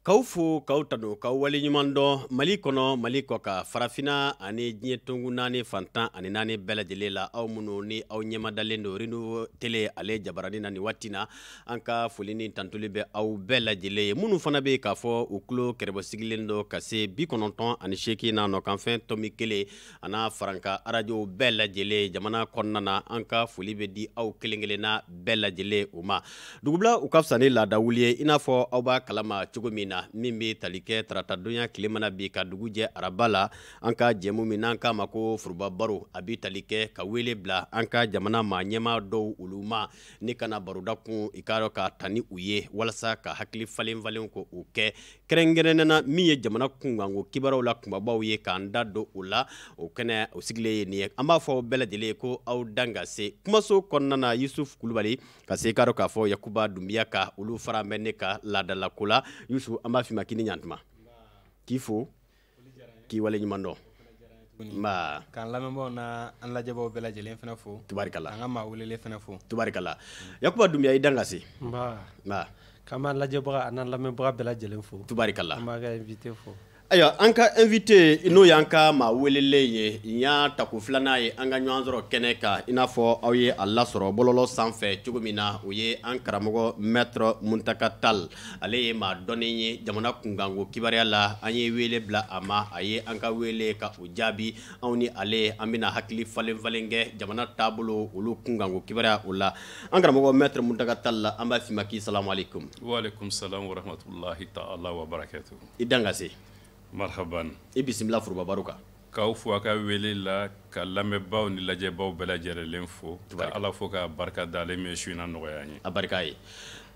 K'aw fo k'aw tanu k'aw waleɲuman dɔn Mali kɔnɔ Mali kɔ kan farafinna ani diɲɛ tongu 4 fantan ani 4 bɛɛ lajɛlen la aw minnu ni aw ɲɛmadalen don Renouveau Télé ale jabaranin na nin waati na an ka foli ni tantuli bɛ aw bɛɛ lajɛlen ye minnu fana bɛ k'a fɔ u tulo kɛrɛbɔsigilen don ka se 98 na nɔkanfɛn tɔmi 1 a n'a faranka radio bɛɛ lajɛlen jamana kɔnɔna na an ka foli bɛ di aw kelen kelenna bɛɛ lajɛlen u ma dugubila u ka fisa ni laadawuli ye i n'a fɔ aw b'a kalama cogo min na min bɛ tali kɛ taratadonya tile mana bi ka dugu jɛ araba la an ka jɛmu min n'an k'a ma ko Furuba Baro a bi tali kɛ ka wele bila an ka jamana maa ɲɛmaa dɔw olu ma ni kana baroda kun i k'a dɔn ka ta ni u ye walasa ka hakili falen falen ko u kɛ kɛrɛnkɛrɛnnena min ye jamana kunkanko kibaruyaw la kunbabaw ye k'an da don o la o kɛnɛ o sigilen ye nin ye an b'a fɔ aw bɛɛ lajɛlen ye ko aw dan ka se kumaso kɔnɔna na Yusuf Kulubali ka se i k'a dɔn k'a fɔ Yakuba Dunbiya ka olu fara bɛ ne ka laadalako la Yusuf an b'a f'i ma k'i ni ɲantuma k'i fo k'i waleɲuman dɔn nba k'an lamɛnbaaw na an lajɛbaw bɛɛ lajɛlen fana fo tubarikala an ka maa welelen fana fo tubarikala Yakuba Dunbiya i dan ka se nba k'an b'a lajɛbaga a n'an lamɛnbaga bɛɛ lajɛlen fo tubarikala an b'a ka invité fo ayiwa an ka invité n'o y'an ka maa welelen ye n y'a ta ko filanan ye an ka ɲɔgɔn sɔrɔ kɛnɛ kan i n'a fɔ aw ye a lasɔrɔ bɔlɔlɔ sanfɛ cogo min na o ye an karamɔgɔ maître Muntaka Tall ale ye maa dɔnnen ye jamana kunkanko kibaruya la an ye wele bila a ma a ye an ka wele ka o jaabi anw ni ale an bɛna hakili falen falen kɛ jamana taabolo olu kunkanko kibaruya o la an karamɔgɔ maître Muntaka Tall la an b'a f'i ma k'i salamu aleykum Waalaikum salam wa rahmatulahi ta'ala wa barakatuh i dan ka se marhaban i bisimila Furuba Baro kan k'aw fo a ka wele la ka lamɛnbaaw ni lajɛbaw bɛɛ lajɛlen fo ka ala fo ka barika da ale min su in na nɔgɔya an ye a barika ye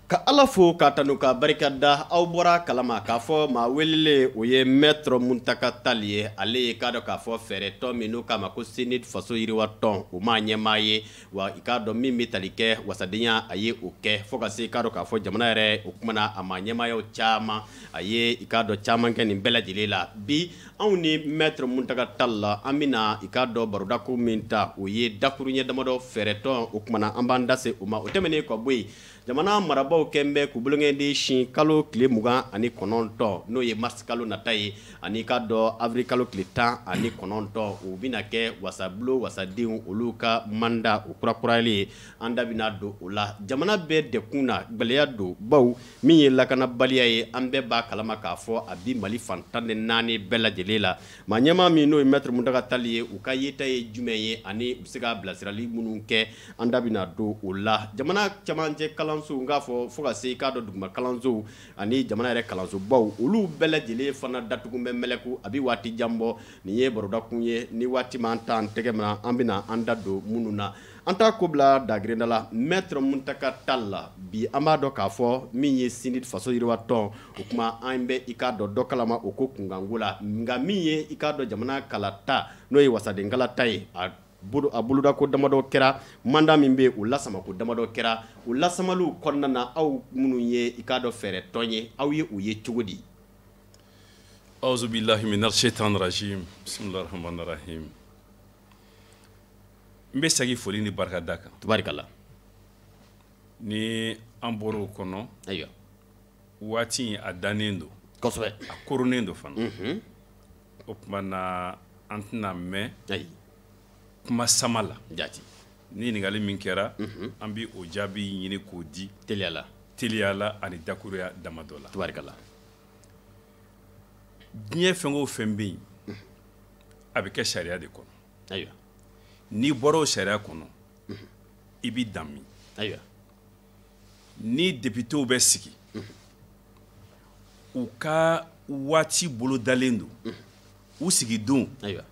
ka ala fo k'a tanu ka barika da aw bɔra kalama k'a fɔ maa welelen o ye maître Muntaka Tall ye ale ye k'a dɔn k'a fɔ fɛɛrɛ tɔn min n'o k'a ma ko CNID faso yiriwa tɔn o maa ɲɛmaa ye wa i k'a dɔn min bɛ tali kɛ wasadenya a ye o kɛ fo ka se k'a dɔn k'a fɔ jamana yɛrɛ o kumana a maa ɲɛmaayaw caman a ye i k'a dɔn caman kɛ nin bɛɛ lajɛlen la bi anw ni maître Muntaka Tall la an bɛna i k'a dɔn barodako min ta o ye dakuruɲɛ damadɔ fɛɛrɛ tɔn o kumana an b'an da se o ma o tɛmɛnen ka bɔ yen jamana marabaw kɛn bɛ k'u bolongɛnden sin kalo tile 29 n'o ye mars kalo nata ye ani k'a dɔn avril kalo tile 19 o bɛna kɛ wasabulo wasadenw olu ka manda o kurakurayali ye an da bɛna don o la jamana bɛɛ dɛkun na gwɛlɛya don baw min ye lakanabaliya ye an bɛɛ b'a kalama k'a fɔ a bi Mali fan 14 bɛɛ lajɛlen la maa ɲɛmaa min n'o ye maître Muntaka Tall ye u ka yeta ye jumɛn ye ani u bɛ se ka bilasirali minnu kɛ an da bɛna don o la jamana camancɛ kalanso k'a fɔ fo ka se k'a dɔn duguma kalansow ani jamana yɛrɛ kalansobaw olu bɛɛ lajɛlen fana datugu bɛ mɛlɛku a bi waati jan bɔ nin ye barodakun ye ni waati m'an ta an tɛgɛ minna an bɛna an da don minnu na an t'a ko bila dagirinda la maître Muntaka Tall la bi an b'a dɔn k'a fɔ min ye CNID faso yiriwa tɔn o kuma an bɛ i k'a dɔn dɔ kalama o ko kunkanko la nka min ye i k'a dɔn jamana kalata n'o ye wasadenkala ta ye a bolodako damadɔ kɛra manda min bɛ o lasamako damadɔ kɛra o lasamaliw kɔnɔna na aw minnu ye i k'a dɔn fɛɛrɛ tɔn ye aw ye o ye cogo di auzu billahi minar shaitanir rajim bismillahir rahmanir rahim n bɛ segin foli ni barika da kan tubarikala ni an bɔra o kɔnɔ ayiwa waati in a dannen don kosɛbɛ a koronnen don fana o tuma na an tɛna mɛn ayi kuma sama la jati ni ɲininkali min kɛra an bɛ o jaabi ɲini k'o di teliya la ani dakuruya damadɔ la tubarikala diɲɛ fɛn o fɛn bɛ yen a bɛ kɛ sariya de kɔnɔ ayiwa n'i bɔra o sariya kɔnɔ i b'i dan min ayiwa ni députéw bɛ sigi u ka waati bolo dalen don u sigi don ayiwa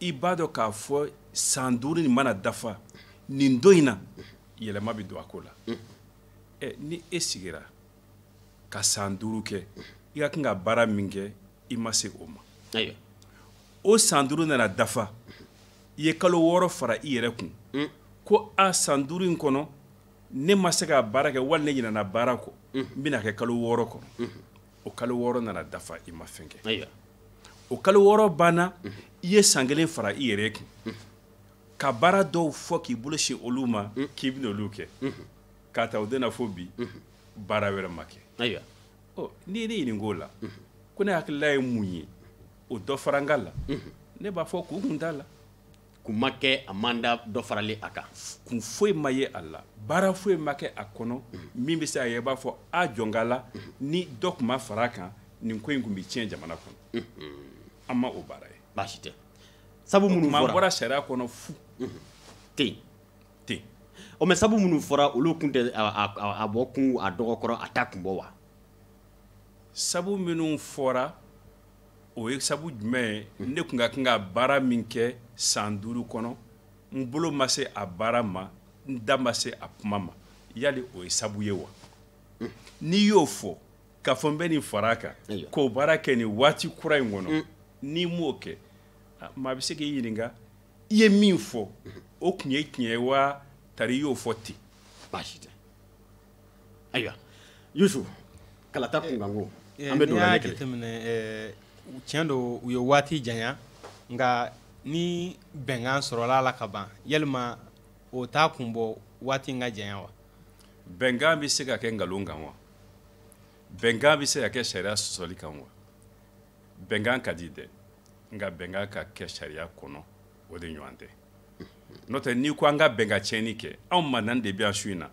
i b'a dɔn k'a fɔ san 5 nin mana dafa nin don in na yɛlɛma bɛ don a ko la ni e sigira ka san 5 kɛ i ka kan ka baara min kɛ i ma se o ma ayiwa o san 5 nana dafa i ye kalo 6 fara i yɛrɛ kun ko a san 5 in kɔnɔ ne ma se ka baara kɛ wali ne ɲinɛna baara kɔ n bɛna kɛ kalo 6 kɔnɔ o kalo 6 nana dafa i ma fɛn kɛ ayiwa o kalo 6 banna i ye san 1 fara i yɛrɛ kun ka baara dɔw fɔ k'i bolo sin olu ma k'i bɛna olu kɛ k'a ta o dena fo bi baara wɛrɛ ma kɛ ayiwa ni ne ɲininko la ko ne hakilila ye mun ye o dɔ fara n ka la ne b'a fɔ k'u kun t'a la kun ma kɛ a manda dɔ farali a kan kun foyi ma ye a la baara foyi ma kɛ a kɔnɔ min bɛ se a ye i b'a fɔ a jɔnka la ni dɔ kun ma fara a kan nin ko in kun bɛ tiɲɛ jamana kɔnɔ an ma o baara ye baasi tɛ sabu minnu maa fɔra bɔra sariya kɔnɔ fu ten ten o mɛ sabu minnu fɔra olu kun tɛ a bɔ kun a dɔgɔkɔrɔ a ta kun bɔ wa sabu minnu fɔra o ye sabu jumɛn ye ne kun ka kan ka baara min kɛ san 5 kɔnɔ n bolo ma se a baara ma n da ma se a kuma ma yali o ye sabu ye wa n'i y'o fɔ k'a fɔ n bɛ nin fara a kan k'o baara kɛ nin waati kura in kɔnɔ n'i m'o kɛ maa bɛ se k'i ɲininka i ye min fɔ o tun ye tiɲɛ ye wa tari i y'o fɔ ten baasi tɛ ayiwa Yusu kalata kunkanko an bɛ don la ne kelen jateminɛ tiɲɛ don u ye waati janya nka ni bɛnkan sɔrɔla la ka ban yalima o t'a kun bɔ waati in ka janya wa bɛnkan bɛ se ka kɛ nkalon kan wa bɛnkan bɛ se ka kɛ sariya sɔsɔli kan wa bɛnkan ka di dɛ nka bɛnkan ka kɛ sariya kɔnɔ o de ɲɔgɔn tɛ n'o tɛ n'i ko an ka bɛnkan tiɲɛni kɛ anw ma nan de bɛ yan su in na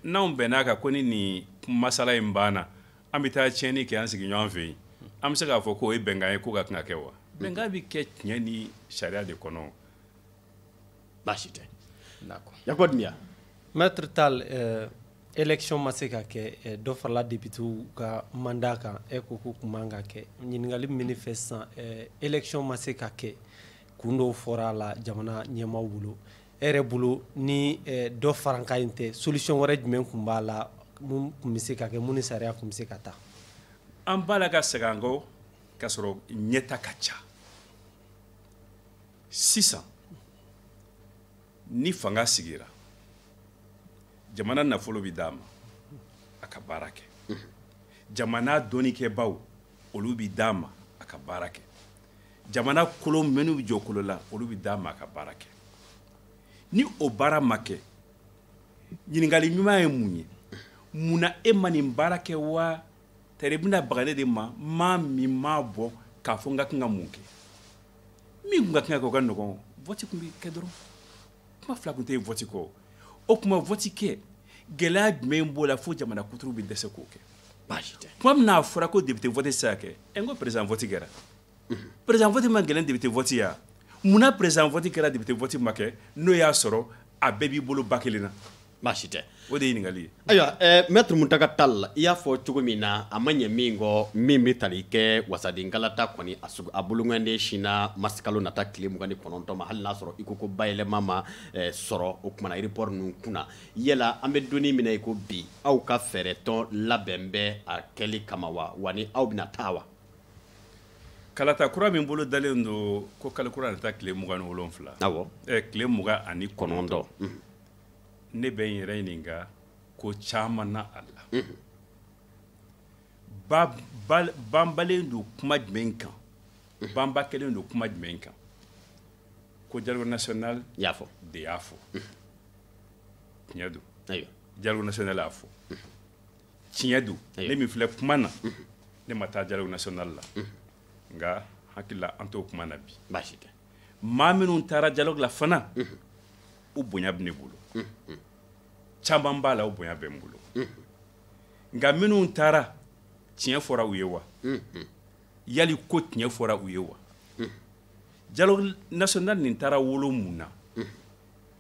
n'anw bɛnn'a kan ko ni nin masala in banna an bɛ taa tiɲɛni kɛ an sigi ɲɔgɔn fɛ yen an bɛ se k'a fɔ ko o ye bɛnkan ye ko ka kan ka kɛ wa bɛnkan bɛ kɛ tiɲɛ ni sariya de kɔnɔ baasi tɛ d'accord Yakuba Maître Tal, élection ma se ka kɛ dɔ farala député ka mandat kan e ko ko kun man ka kɛ ɲininkali min fɛ sisan élection ma se ka kɛ kun dɔw fɔra a la jamana ɲɛmaaw bolo e yɛrɛ bolo ni dɔ faranka in tɛ solution wɛrɛ jumɛn kun b'a la mun kun bɛ se ka kɛ mun ni sariya kun bɛ se ka taa an b'a la ka segin an kɔ k'a sɔrɔ ɲɛta ka ca sisan ni fanga sigira jamana nafolo bɛ d'a ma a ka baara kɛ jamana dɔnnikɛbaw olu bɛ d'a ma a ka baara kɛ jamana kolon minnu bɛ jɔ kolo la olu bɛ d'a ma a ka baara kɛ ni o baara ma kɛ ɲininkali ɲuman ye mun ye munna e ma nin baara kɛ wa tari bɛna baga ne de ma maa min ma bɔ k'a fɔ n ka kan ka mun kɛ min kun ka kan ka kɛ o ka nɔgɔn vote kun bɛ kɛ dɔrɔn kuma fila kun tɛ yen vote kɔ o kuma vote kɛ gɛlɛya jumɛn b'o la fo jamana kuturu bɛ dɛsɛ k'o kɛ baasi tɛ kuma min n'a fɔra ko député vote tɛ se ka kɛ n ko président vote kɛra président vote ma gɛlɛn député vote ya munna président vote kɛra député vote ma kɛ n'o y'a sɔrɔ a bɛɛ b'i bolo ba kelen na baasi tɛ o de ye ɲininkali ye ayiwa Maître Muntaka Tall i y'a fɔ cogo min na a ma ɲɛ min kɔ min bɛ tali kɛ wasadengalata kɔni a bolongɛnden sina masikalo nata tile 29 ma hali n'a sɔrɔ i ko bayɛlɛma ma sɔrɔ o kumana report ninnu kunna yala an bɛ donni min na i ko bi aw ka fɛɛrɛ tɔn labɛn bɛ a kɛli kama wa ni aw bɛna taa wa kalata kura min bolo dalen don ko kalo kura nata tile 27 awɔ tile 29 ne bɛ n yɛrɛ ɲininka ko caman na a la banbalen don kuma jumɛn kan banba kɛlen don kuma jumɛn kan ko dialogue national y'a fɔ de y'a fɔ tiɲɛ don ayiwa dialogue national y'a fɔ tiɲɛ don ne min filɛ kuma na ne ma taa dialogue national la nka hakilila an t'o kuma na bi baasi tɛ maa minnu taara dialogue la fana u bonya bɛ ne bolo caman b'a la o bonya bɛ n bolo nka minnu taara tiɲɛ fɔra u ye wa yali ko tiɲɛ fɔra u ye wa dialogue national nin taara wolo mun na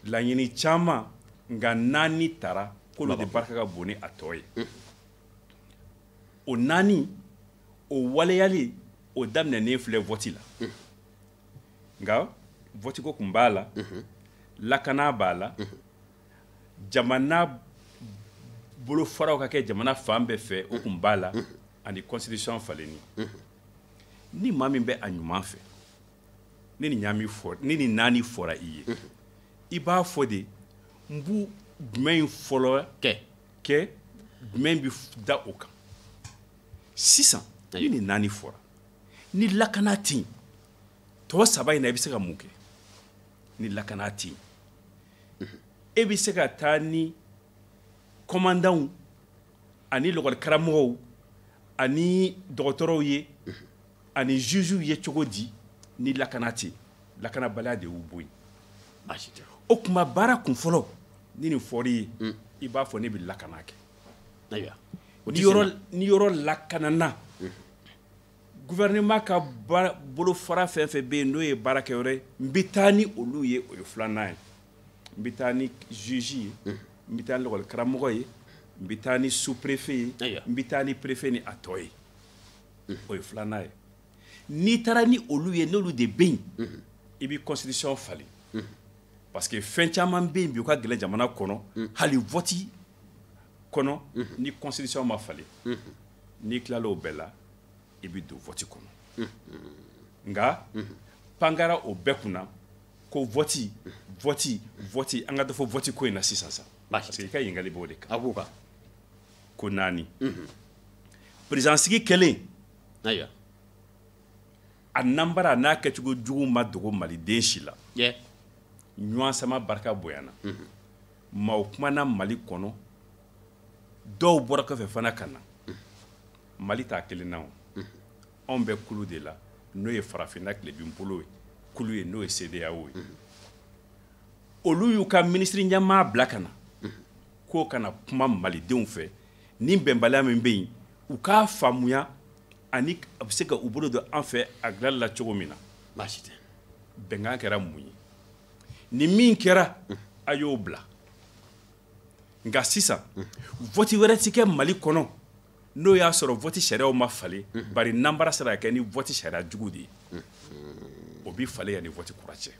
laɲini caman nka 4 taara k'olu de barika ka bon ni a tɔ ye o 4 o waleyali o daminɛnen filɛ vote la nka vote ko kun b'a la lakana b'a la jamana bolo faraw ka kɛ jamana fan bɛɛ fɛ o kun b'a la ani constitution falenni ni maa min bɛ a ɲuman fɛ ni nin 4 fɔra i ye i b'a fɔ de n b'u jumɛn fɔlɔ kɛ jumɛn bɛ da o kan sisan ni nin 4 fɔra ni lakana tɛ yen tɔ 3 in na i bɛ se ka mun kɛ ni lakana tɛ yen e bɛ se ka taa ni commandant ani lakɔli karamɔgɔw ani dɔgɔtɔrɔw ye ani juges ye cogo di ni lakana tɛ lakanabaliya de y'u bɔ yen baasi tɛ o tuma baara kun fɔlɔ ni nin fɔr'i ye i b'a fɔ ne bɛ lakana kɛ ayiwa ni yɔrɔ lakanana gouvernement ka bolofara fɛn fɛn bɛ yen n'o ye baarakɛyɔrɔ ye n bɛ taa ni olu ye o ye filanan ye n bɛ taa ni juge ye n bɛ taa ni lakɔlikaramɔgɔ ye n bɛ taa ni sous-préfet ye n bɛ taa ni préfet ni a tɔ ye o ye filanan ye n'i taara ni olu ye n'olu de bɛ yen i bɛ constitution falen parce que fɛn caman bɛ yen bi u ka gɛlɛn jamana kɔnɔ hali vote kɔnɔ ni constitution ma falen n'i tilala o bɛɛ la i bɛ don vote kɔnɔ nka pangara o bɛɛ kunna ko vote an ka dɔ fɔ vote ko in na sisan sa parce que i ka ɲininkali b'o de kan a b'u kan ko 4 président sigi kɛlen ayiwa a nanbara n'a kɛcogo jugu ma dogo maliden si la ɲɔgɔn sama barika bonyana maaw kumana Mali kɔnɔ dɔw bɔra kɔfɛ fana ka na Mali t'a kelen na anw bɛ kulu de la n'o ye farafinna tilebinbolo ye kulu ye n'o ye CEDEAO ye olu y'u ka ministre ɲɛmaa bila ka na k'o kana kuma malidenw fɛ ni bɛnbaliya min bɛ yen u k'a faamuya ani a bɛ se ka u bolo don an fɛ a dilanli la cogo min na baasi tɛ bɛnkan kɛra mun ye ni min kɛra a y'o bila nka sisan vote wɛrɛ ti kɛ Mali kɔnɔ n'o y'a sɔrɔ vote sariyaw ma falen bari nanbara sera ka kɛ ni vote sariya jugu de ye o bi falen yanni vote kura cɛ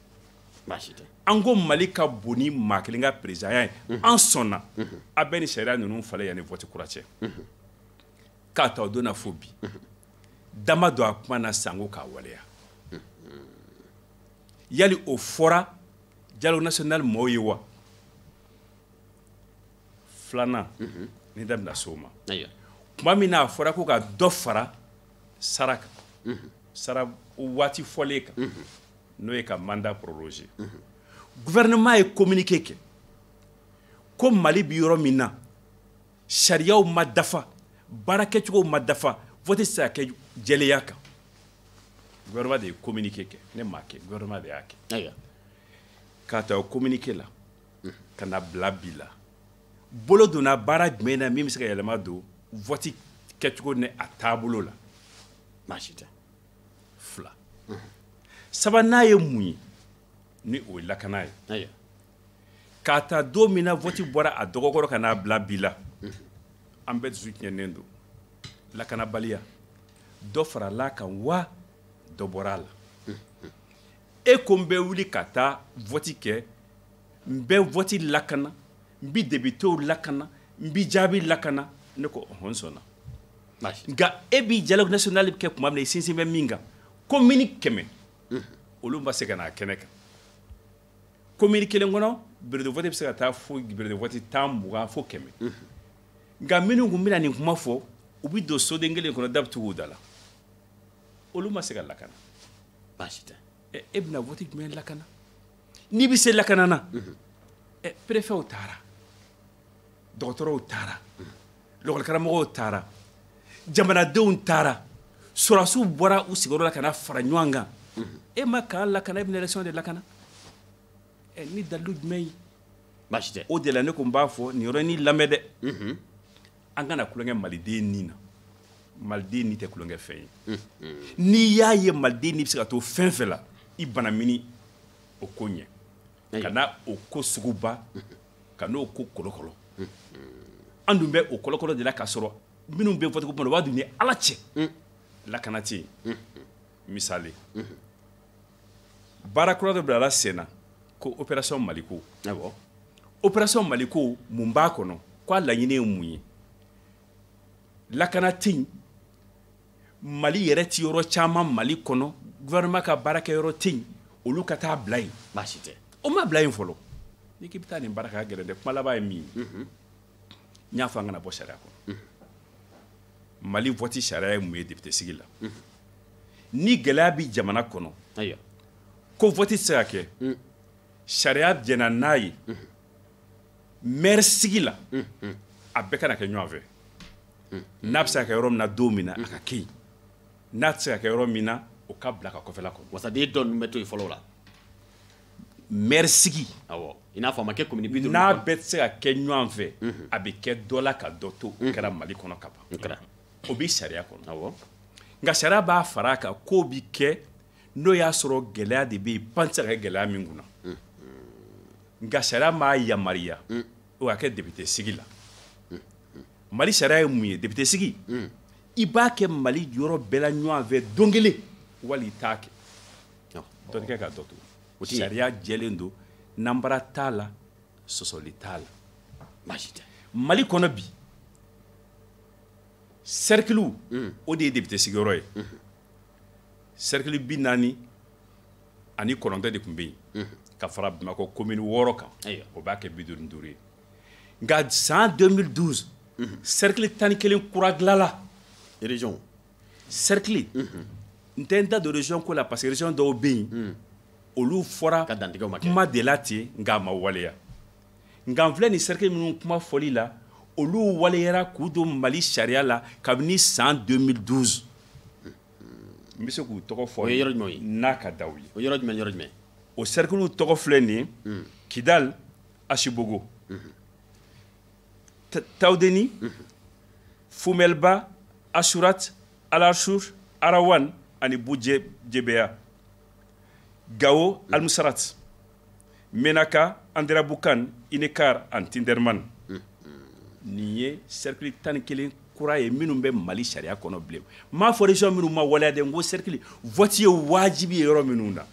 baasi tɛ an ko Mali ka bon ni maa kelen ka présidentya ye an sɔnna a bɛ ni sariya ninnu falen yanni vote kura cɛ k'a ta o don na fo bi dama don a kuma na sango k'a waleya yali o fɔra dialogue national mɔɔw ye wa filanan ni da bɛna s'o ma tuma min n'a fɔra ko ka dɔ fara sara kan sara waati fɔlen kan n'o ye ka mandat proroger gouvernement ye communiqué kɛ ko Mali bi yɔrɔ min na sariyaw ma dafa baara kɛcogow ma dafa vote se ka kɛ jɛlenya kan gouvernement de ye communiqué kɛ ne m'a kɛ gouvernement de y'a kɛ k'a ta o communiqué la ka na bila bi la bolo donna baara jumɛn na min bɛ se ka yɛlɛma don vote kɛcogo ni a taabolo la baasi tɛ fila sabanan ye mun ye ni o ye lakana ye k'a ta don min na vote bɔra a dɔgɔkɔrɔ ka n'a bila bi la an bɛɛ dusu tiɲɛnen don lakanabaliya dɔ farala kan wa dɔ bɔra a la e ko n bɛ wuli ka taa vote kɛ n bɛ vote lakana n bi députéw lakana n bi jaabi lakana ne ko ɔhɔn sɔnna nka e bi dialogue national kɛ tuma min na i sinsin bɛ min kan commune 100 olu ma se ka n'a kɛnɛ kan commune kelen kɔnɔ bureau de vote bɛ se ka taa fo bureau de vote 10 20 fo 100 nka minnu tun bɛna nin kuma fɔ u bɛ don soden kelen kɔnɔ da bɛ tugu u da la olu ma se ka lakana baasi tɛ e bɛna vote jumɛn lakana n'i bɛ se lakana na préfɛtw taara dɔgɔtɔrɔw taara lakɔlikaramɔgɔw taara jamanadenw taara sɔrɔdasiw bɔra u sigiyɔrɔ la ka na fara ɲɔgɔn kan e ma k'an lakana e bɛna élection de lakana ni dalilu jumɛn ye baasi tɛ o de la ne ko n b'a fɔ nin yɔrɔnin lamɛn dɛ an kana kulonkɛ maliden nin na maliden nin tɛ kulonkɛ fɛn ye n'i y'a ye maliden nin bɛ se ka to fɛn fɛn la i bana mini o ko ɲɛ ka na o ko suguba ka n'o ko kɔlɔkɔlɔ an dun bɛ o kɔlɔkɔlɔ de la k'a sɔrɔ minnu bɛ vote ko kɔnɔ o b'a dun ni ala cɛ lakana tɛ yen misali baara kura dɔ bilala sen na ko opération Maliko opération Maliko mun b'a kɔnɔ k'a laɲini ye mun ye lakana tɛ yen Mali yɛrɛ ti yɔrɔ caman Mali kɔnɔ gouvernement ka baarakɛ yɔrɔ tɛ yen olu ka taa bila yen baasi tɛ o ma bila yen fɔlɔ n'i k'i bɛ taa nin baara kɛ a gɛlɛn dɛ kuma laban ye min ye n y'a fɔ an kana bɔ sariya kɔnɔ Mali vote sariya ye mun ye député sigi la ni gɛlɛya bi jamana kɔnɔ ko vote tɛ se ka kɛ sariya jɛna n'a ye maire sigi la a bɛɛ kana kɛ ɲɔgɔn fɛ n'a bɛ se ka kɛ yɔrɔ min na don min na a ka kɛ yen n'a tɛ se ka kɛ yɔrɔ min na o ka bila ka kɔfɛla kɔnɔ. wasaden dɔ ninnu bɛ to yen fɔlɔ la. maire sigi. awɔ i n'a fɔ a ma kɛ commune 50. n'a bɛɛ tɛ se ka kɛ ɲɔgɔn fɛ a bɛ kɛ dɔ la ka dɔ to o kɛra Mali kɔnɔ ka ban. o bɛ sariya kɔnɔ. awɔ nka sariya b'a fara a kan k'o bi kɛ n'o y'a sɔrɔ gɛlɛya de bɛ yen pan tɛ se ka kɛ gɛlɛya min kunna. nka sariya m'a yamaruya o ka kɛ député sigi la. Mali sariya ye mun ye député sigi i b'a kɛ Mali yɔrɔ bɛɛ la ɲɔgɔn fɛ don kelen wali i t'a kɛ dɔ kɛ ka dɔ to sariya jɛlen don nanbara t'a la sɔsɔli t'a la. baasi tɛ. Mali kɔnɔ bi cercle o de ye député sigiyɔrɔ ye. cercle 40 ani 9 de tun bɛ yen ka fara Bamakɔ commune 6 kan o b'a kɛ 55 ye nka san 2012 cercle 11 kura dilanna région cercle n tɛ n da don région ko la parce que région dɔw bɛ yen olu fɔra ka dantigɛw ma kɛ kuma de la ten nka a ma waleya nka n filɛ nin cercle minnu kuma fɔli la olu waleyara k'u don Mali sariya la kabini san 2012 n bɛ se k'u tɔgɔ fɔ o ye yɔrɔ jumɛn ye n'a ka d'aw ye o yɔrɔ jumɛn o cercle tɔgɔ filɛ nin ye Kidal Asibogo Tawdeni Fumelba Asurat Alashur Arawan ani Buje Jebeya Gao Almusarat Menaka Andera Bukan Inekar and Tinderman nin ye cercle 11 kura ye minnu bɛ Mali sariya kɔnɔ bilen m'a fɔ région minnu ma waleya dɛ n ko cercle vote ye wajibi ye yɔrɔ minnu na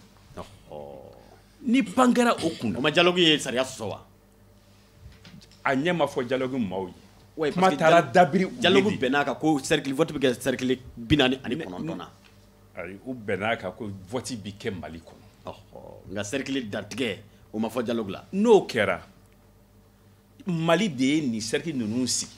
ni pan kɛra o kunna o ma dialogue ye sariya sɔsɔ wa a ɲɛ ma fɔ dialogue maaw ye kuma taara dabiri dialogue bɛn'a kan ko cercle vote bɛ kɛ cercle 49 na ayi u bɛn'a kan ko vote bi kɛ Mali kɔnɔ nka cercle dantigɛ o ma fɔ dialogue la n'o kɛra Mali de ye nin cercle ninnu sigi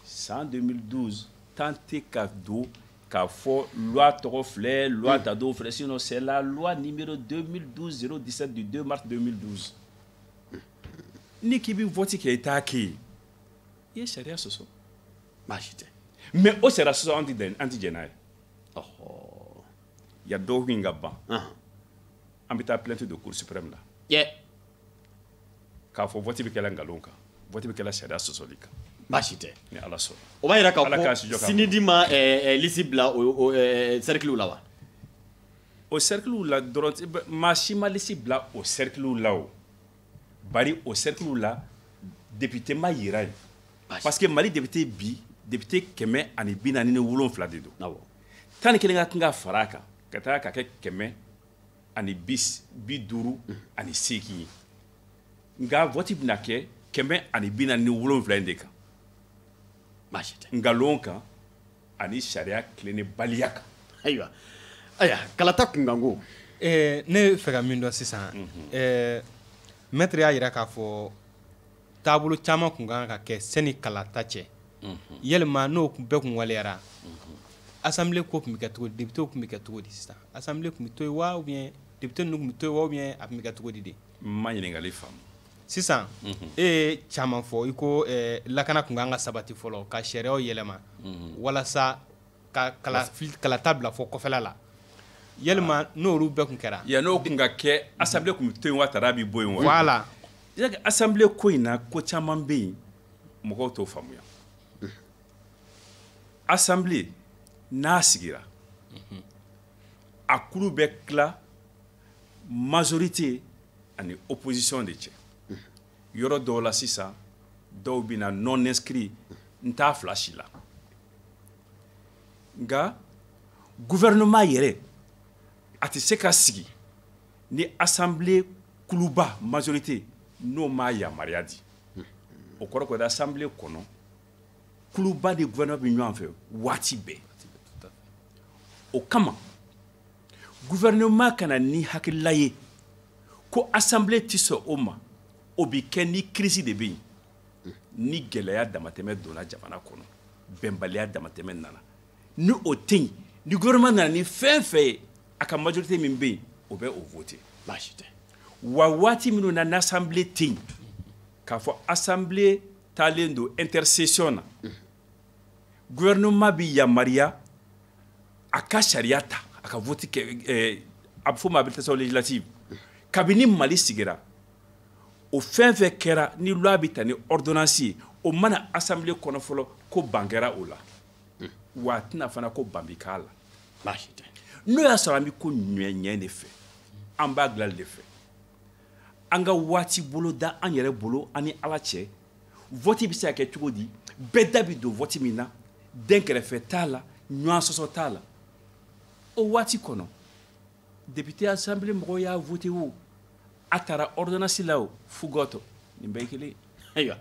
san 2012 tant tɛ ka don k'a fɔ loi tɔgɔ filɛ loi dadow filɛ sinon c'est la loi numéro 2012-017 du 2 mars 2012 ni k'i bɛ vote kɛ i t'a kɛ yen i ye sariya sɔsɔ baasi tɛ mais o sariya sɔsɔ an tɛ jɛn n'a ye ya dɔgɔkun ka ban an bɛ taa plainte de cour suprême la k'a fɔ vote bɛ kɛla nkalon kan vote bɛ kɛla sariya sɔsɔli kan baasi tɛ ni Ala sɔnna o b'a yira k'a fɔ Sinidi ma liste bila o cercle la wa o cercle la dɔrɔn maa si ma liste bila o cercle la o bari o cercle la député ma yira yen parce que Mali député bi député 447 de don 11 ka kan ka fara a kan ka taa ka kɛ 158 ye nka vote bɛna kɛ 447 de kan baasi tɛ nkalon kan ani sariya tilenni baliya kan ayiwa kalata kunkanko ne fɛ ka min dɔn sisan maître y'a yira k'a fɔ taabolo caman kun kan ka kɛ sani kalata cɛ yalima n'o bɛɛ kun waleyara assemblée ko kun bɛ kɛ cogo di député kun bɛ kɛ cogo di sisan assemblée kun bɛ to yen wa ou bien député ninnu kun bɛ to yen wa ou bien a kun bɛ kɛ cogo di de ma ɲininkali faamu sisan e ye caman fɔ i ko lakana kun kan ka sabati fɔlɔ ka sariyaw yɛlɛma walasa ka kalata bila fɔ kɔfɛla la yalima n'olu bɛɛ kun kɛra n'o kun ka kɛ assemblée kun bɛ to yen wa tara b'i bɔ yen wa voilà assemblée ko in na ko caman bɛ yen mɔgɔw t'o faamuya assemblée n'a sigira a kulu bɛ tila majorité ani opposition de cɛ yɔrɔ dɔw la sisan dɔw bɛ na non inscrit n t'a fila si la nka gouvernement yɛrɛ a tɛ se ka sigi ni assemblée kuluba majorité n'o ma yamaruya di o kɔrɔ ko assemblée kɔnɔ kuluba ni gouvernement bɛ ɲɔgɔn fɛ waati bɛɛ o kama gouvernement kana ni hakilila ye ko assemblée tɛ sɔn o ma o bɛ kɛ ni crise de bɛ yen ni gɛlɛya damatɛmɛ donna jamana kɔnɔ bɛnbaliya damatɛmɛ nana ni o tɛ yen ni gouvernement nana ni fɛn fɛn ye a ka majorité min bɛ yen o bɛ o voter baasi tɛ wa waati minnu na n'assemblée tɛ yen k'a fɔ assemblée taalen don intercession na gouvernement bi yamaria a ka sariya ta a ka vote kɛ a bɛ fɔ ma habilitation législative kabini Mali sigira o fɛn fɛn kɛra ni loi bɛ ta ni ordonnance ye o mana assemblée kɔnɔ fɔlɔ ko ban kɛra o la wa a tɛna fana ko ban bi k'a la baasi tɛ n'o y'a sɔrɔ an bɛ ko ɲɛ de fɛ an b'a dilan de fɛ an ka waati bolo da an yɛrɛ bolo an ni Ala cɛ vote bɛ se ka kɛ cogo di bɛɛ da bɛ don vote min na den kɛrɛfɛ t'a la ɲɔgɔn sɔsɔ t'a la o waati kɔnɔ député assemblée mɔgɔw y'a voté o a taara ordonnance la o fu gɔtɔ nin bɛɛ ye kelen ayiwa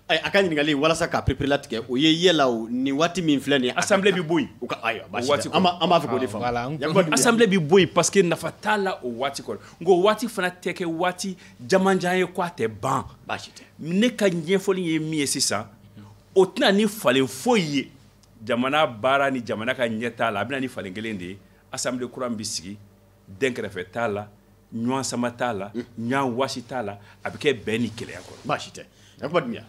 a ka ɲininkali walasa k'a perepere latigɛ o ye yɛla o nin waati min filɛ nin ye assemblée bɛ bɔ yen u ka ayiwa baasi waati tɛ an b'a fɛ k'o de faamu voilà assemblée bɛ bɔ yen parce que nafa t'a la o waati kɔnɔ nka o waati fana tɛ kɛ waati jamanjan ye ko a tɛ ban baasi tɛ ne ka ɲɛfɔli ye min ye sisan o tɛna ni falen foyi ye jamana baara ni jamana ka ɲɛ t'a la a bɛna ni falen kelen de ye assemblée kura min bɛ sigi den kɛrɛfɛ t'a la ɲɔgɔn sama t'a la ɲɔgɔn wasi t'a la a bɛ kɛ bɛn ni kɛlɛya kɔnɔ baasi tɛ yakuba Dunbiya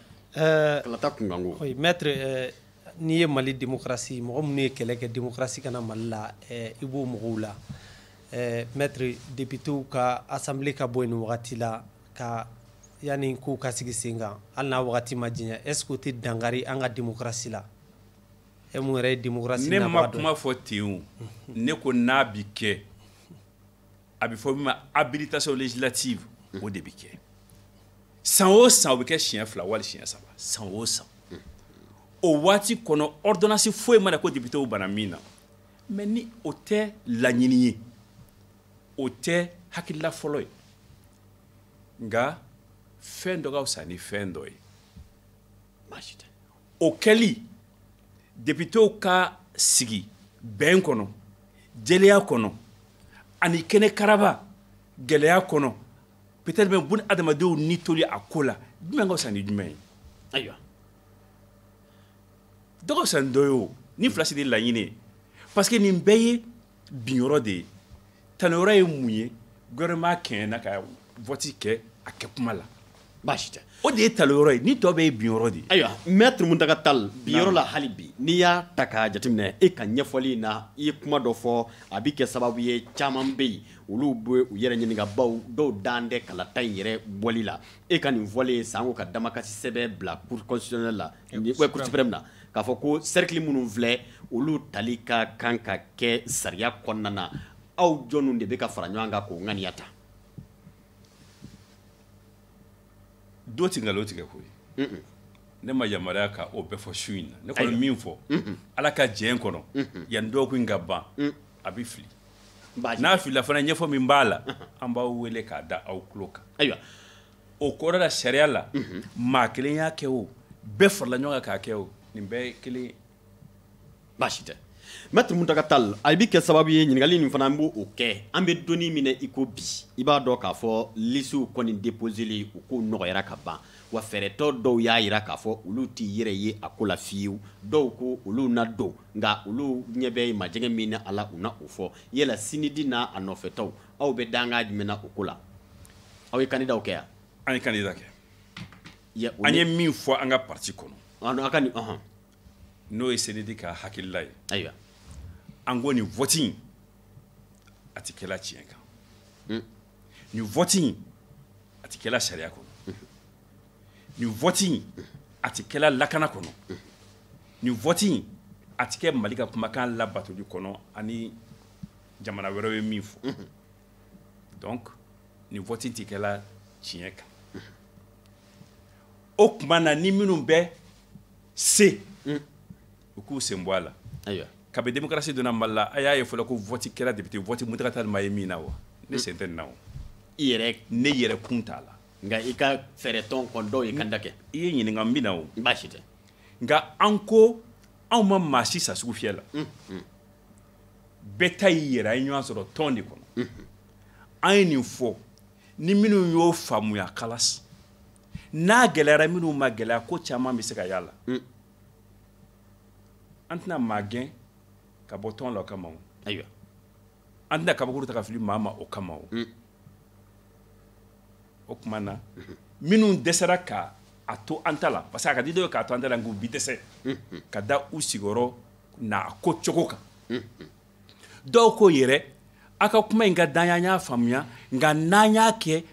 kalata kunkanko oui maître n'i ye Mali démocratie mɔgɔ minnu ye kɛlɛ kɛ démocratie kana Mali la i b'o mɔgɔw la maître députéw ka assemblée ka bɔ yen nin wagati la ka yani kow ka sigi sen kan hali n'a wagati ma janya est ce que o tɛ dankari an ka démocratie la e mun yɛrɛ ye démocratie ne ma nafa dɔ kuma fɔ ten o ne ko n'a bi kɛ a bɛ fɔ min ma habilitation législative o de bi kɛ san o san o bɛ kɛ siɲɛ 2 wali siɲɛ 3 san o san o waati kɔnɔ ordonnance foyi mana ko député bana min na mais ni o tɛ laɲini ye o tɛ hakilila fɔlɔ ye nka fɛn dɔ ka fisa ni fɛn dɔ ye baasi tɛ o kɛli députéw ka sigi bɛn kɔnɔ jɛlenya kɔnɔ ani kɛnɛ karaba gɛlɛya kɔnɔ peut-être même bun adamadenw ni toli a ko la jumɛn ka fisa ni jumɛn ye ayiwa dɔ ka fisa ni dɔ ye o ni fila si de laɲini ye parce que nin bɛɛ ye binyɔrɔ de ye taniyɔrɔ ye mun ye gouvernement kɛɲɛna ka vote kɛ a kɛ kuma la baasi tɛ o de ye taliyɔrɔ ye ni tɔ bɛɛ ye binyɔrɔ de ye ayiwa maître Muntaka Tall biyɔrɔ la hali bi n'i y'a ta k'a jateminɛ e ka ɲɛfɔli in na i ye kuma dɔ fɔ a bi kɛ sababu ye caman bɛ yen olu bɛ u yɛrɛ ɲininka baw dɔw dan tɛ kalata in yɛrɛ bɔli la e ka nin fɔli sanko ka damakasi sɛbɛn bila cour constitutionnelle la cour suprême na k'a fɔ ko cercle minnu filɛ olu tali ka kan ka kɛ sariya kɔnɔna na aw jɔnw de bɛ ka fara ɲɔgɔn kan k'o ŋaniya ta do ti ngalon tigɛ koyi ne ma yamaruya ka o bɛɛ fɔ su in na ne kɔni min fɔ ala ka jɛn kɔnɔ yanni dɔgɔkun ka ban a bɛ fili n'a filila fana ɲɛfɔ min b'a la an b'aw wele k'a da aw tulo kan ayiwa o kɔrɔ la sariya la maa kelen y'a kɛ o bɛɛ farala ɲɔgɔn kan k'a kɛ o nin bɛɛ ye kelen ye baasi tɛ maître Muntaka Tall a bi kɛ sababu ye ɲininkali nin fana an b'o kɛ an bɛ donni minɛ i ko bi i b'a dɔn k'a fɔ lisiw kɔni déposeli u ko nɔgɔyara ka ban wa fɛɛrɛtɔ dɔw y'a jira k'a fɔ olu t'i yɛrɛ ye a ko la fiyewu dɔw ko olu na don nka olu ɲɛ bɛ majɛgɛ min na a la u na o fɔ yala sinidi n'a a nɔfɛtɔw aw bɛ danga jumɛn na o ko la aw ye candidat kɛ yan an ye candidat kɛ an ye min fɔ an ka parti kɔnɔ a ka nin n'o ye senedi ka hakilila ye ayiwa an ko nin vote in a tɛ kɛla tiɲɛ kan nin vote in a tɛ kɛla sariya kɔnɔ nin vote in a tɛ kɛla lakana kɔnɔ nin vote in a tɛ kɛ Mali ka kumakan labatoli kɔnɔ ani jamana wɛrɛw ye min fɔ donc nin vote in tɛ kɛla tiɲɛ kan o tuma na ni minnu bɛ se u k'u sen bɔ a la ayiwa kabi démocratie donna Mali la a y'a ye fɔlɔ ko vote kɛra député vote Muntaka Tall ma ye min na wa ne sen tɛ nin na o i yɛrɛ ne yɛrɛ kun t'a la nka i ka fɛɛrɛtɔn kɔni dɔw ye kanda kɛ i ye ɲininka n bɛ na o baasi tɛ nka an ko anw ma maa si sa sugu fiyɛ la bɛɛ ta y'i yɛrɛ a ye ɲɔgɔn sɔrɔ tɔn de kɔnɔ an ye nin fɔ ni minnu y'o faamuya kalas n'a gɛlɛyara minnu ma gɛlɛya ko caman bɛ se ka y'a la an tɛna maa gɛn ka bɔ tɔn la o kama o ayiwa an tɛna kabakuru ta ka fili maa ma o kama o o tuma na minnu dɛsɛra ka a to an ta la parce que a ka di dɔw ye k'a to an ta la nk'u bi dɛsɛ ka da u sigiyɔrɔ n'a ko cogo kan dɔw ko yɛrɛ a ka kuma in ka dan y'an y'a faamuya nka n'an y'a kɛ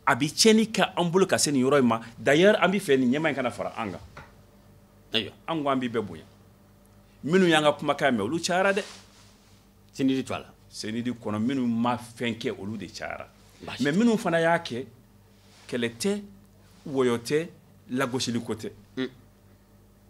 a bɛ tiɲɛni kɛ an bolo ka se nin yɔrɔ in ma d'ailleurs an bɛ fɛ nin ɲɛma in kana fara an kan ayiwa an ko an b'i bɛɛ bonya minnu y'an ka kumakan mɛn olu cayara dɛ sinidi to a la senidi kɔnɔ minnu ma fɛn kɛ olu de cayara Baasi mais minnu fana y'a kɛ kɛlɛ tɛ wɔyɔ tɛ lagosili ko tɛ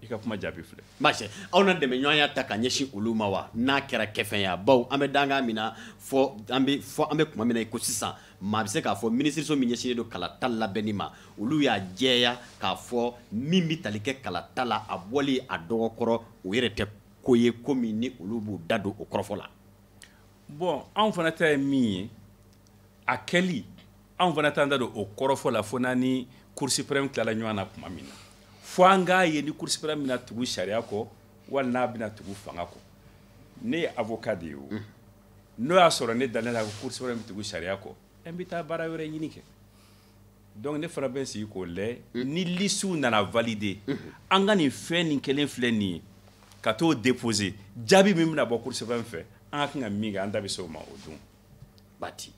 i ka kuma jaabi filɛ baasi aw na dɛmɛ ɲɔgɔnya ta ka ɲɛsin olu ma wa n'a kɛra kɛfɛnya baw an bɛ dangan min na fɔ an bɛ kuma min na ko sisan maa bɛ se k'a fɔ minisiriso min ɲɛsinnen don kalata labɛnni ma olu y'a jɛya k'a fɔ min bɛ tali kɛ kalata la a bɔli a dɔgɔkɔrɔ o yɛrɛ tɛ ko ye ko min ni olu b'u da don o kɔrɔfɔ la bon anw fana ta ye min ye a kɛli anw fana t'an da don o kɔrɔfɔ la fo n'a ni cour suprême tilala ɲɔgɔn na tuma min na fo an k'a ye ni cour suprême bɛna tugu sariya kɔ wali n'a bɛna tugu fanga kɔ ne ye avocat de ye o n'o y'a sɔrɔ ne dalen la ko cour suprême bɛ tugu sariya kɔ an bɛ taa baara wɛrɛ ɲini kɛ donc ne fana bɛ n sigi k'o layɛ ni lisiw nana valider an ka nin fɛn nin kelen filɛ nin ye ka t'o déposer jaabi min bɛna bɔ cour suprême fɛ an ka kan ka min kɛ an da bɛ se o ma o don bati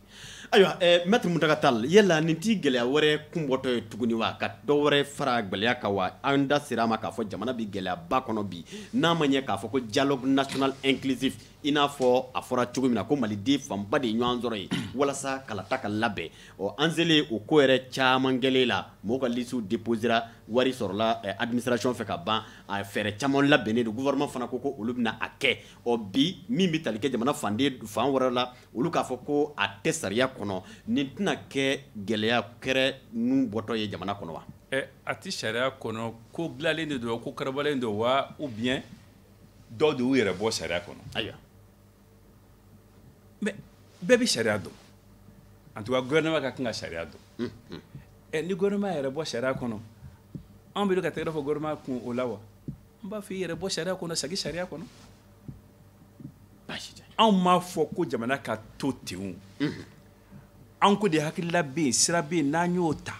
ayiwa maître Muntaka Tall yala nin t'i gɛlɛya wɛrɛ kunbɔtɔ ye tuguni wa ka dɔ wɛrɛ fara gɛlɛya kan wa an da sera a ma k'a fɔ jamana bɛ gɛlɛyaba kɔnɔ bi n'a ma ɲɛ k'a fɔ ko dialogue national inclusif i n'a fɔ a fɔra cogo min na ko maliden fanba de ye ɲɔgɔn sɔrɔ ye walasa kalata ka labɛn an selen o ko yɛrɛ caman kɛlen la mɔgɔw ka lisiw déposera wari sɔrɔla administration fɛ ka ban a fɛɛrɛ caman labɛnnen don gouvernement fana ko olu bɛna a kɛ bi min bɛ tali kɛ jamana fan wɛrɛ la olu k'a fɔ ko a tɛ sariya kɔnɔ nin tɛna kɛ gɛlɛya kɛrɛ nun bɔtɔ ye jamana kɔnɔ wa a tɛ sariya kɔnɔ ko dilanlen de don ko karabalen don wa ou bien dɔw de y'u yɛrɛ bɔ sariya kɔnɔ ayiwa mais bɛɛ bɛ sariya dɔn en tout cas gouvernement ka kan ka sariya dɔn ni gouvernement yɛrɛ bɔ sariya kɔnɔ an bɛ ka tɛgɛrɛ fɔ gouvernement kun o la wa n b'a fɔ i yɛrɛ bɔ sariya kɔnɔ sagi sariya kɔnɔ baasi tɛ anw m'a fɔ ko jamana ka to ten an ko de hakilila bɛ yen sira bɛ yen n'an y'o ta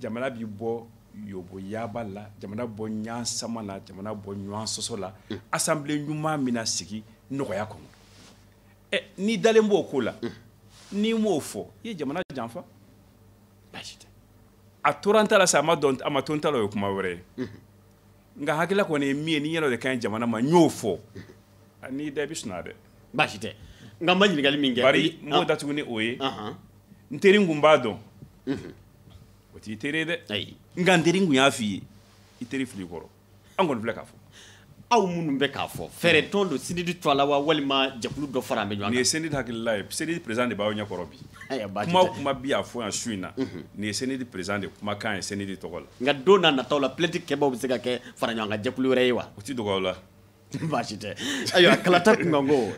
jamana bɛ bɔ yoboyaba la jamana bɔ ɲɔgɔn sama la jamana bɔ ɲɔgɔn sɔsɔ la assemblée ɲuman min na sigi nɔgɔya kɔnɔ n'i dalen b'o ko la n'i m'o fɔ i ye jamana janfa baasi tɛ a tora n ta la sa a ma to n ta la o ye kuma wɛrɛ ye nka hakilila kɔni ye min ye n'i yɛrɛ de ka ɲi jamana ma n y'o fɔ n'i da i bɛ sɔn dɛ baasi tɛ nka n ma ɲininkali min kɛ bari n b'o datugu ni o ye n teri n kun b'a dɔn o t'i teri ye dɛ nka n teri n kun y'a f'i ye i teri fili kɔrɔ an kɔni filɛ k'a fɔ aw minnu bɛ k'a fɔ fɛɛrɛ tɔn don sinidi to a la wa walima jɛkulu dɔ fara an bɛ ɲɔgɔn kan nin ye senidi hakilila ye senidi président de b'aw ɲɛkɔrɔ bi kuma o kuma bi a fɔ yan su in na nin ye senidi président de kumakan ye senidi tɔgɔ la nka don n'a nataw la plainte kɛbaaw bɛ se ka kɛ fara ɲɔgɔn kan jɛkulu wɛrɛ ye wa o tɛ dogo aw la baasi tɛ ayiwa kalata kunkanko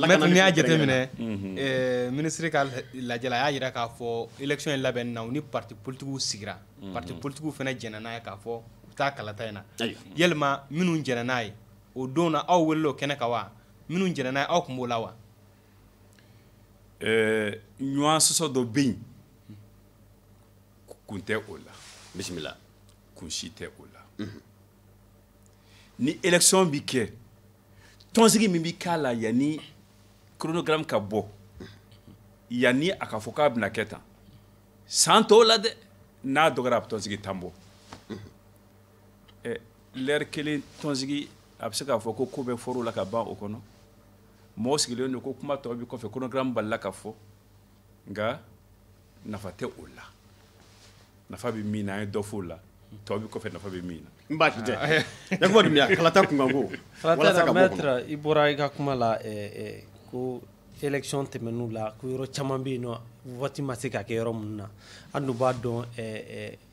maître n'i y'a jateminɛ ministre ka lajɛ la a y'a jira k'a fɔ élection in labɛnni na u ni parti politiques sigira parti politiques fana jɛnna n'a ye k'a fɔ u taa kalata in na yalima minnu jɛnna n'a ye o don na aw weleli o kɛnɛ kan wa minnu jɛnna n'a ye aw tun b'o la wa ɲɔgɔn sɔsɔ dɔ bɛ yen kun tɛ o la bisimila kun si tɛ o la ni élection bi kɛ tɔnsigi min bi k'a la yanni chronogramme ka bɔ yanni a ka fɔ k'a bɛna kɛ tan san tɔw la dɛ n'a dɔgɔyara a bɛ tɔnsigi tan bɔ l'heure kelen tɔnsigi a bɛ se k'a fɔ ko bɛ fɔr'o la ka ban o kɔnɔ mɔgɔw sigilen don ko kuma tɔw bi kɔfɛ chronogramme balila ka fɔ nka nafa tɛ o la nafa bɛ min na an ye dɔ f'o la tɔw bi kɔfɛ nafa bɛ min na n baasi tɛ yakuba dunbiya kalata kunkanko walasa ka bɔ maître i bɔra i ka kuma la ko élection tɛmɛn'u la ko yɔrɔ caman bɛ yen nɔ vote ma se ka kɛ yɔrɔ minnu na an dun b'a dɔn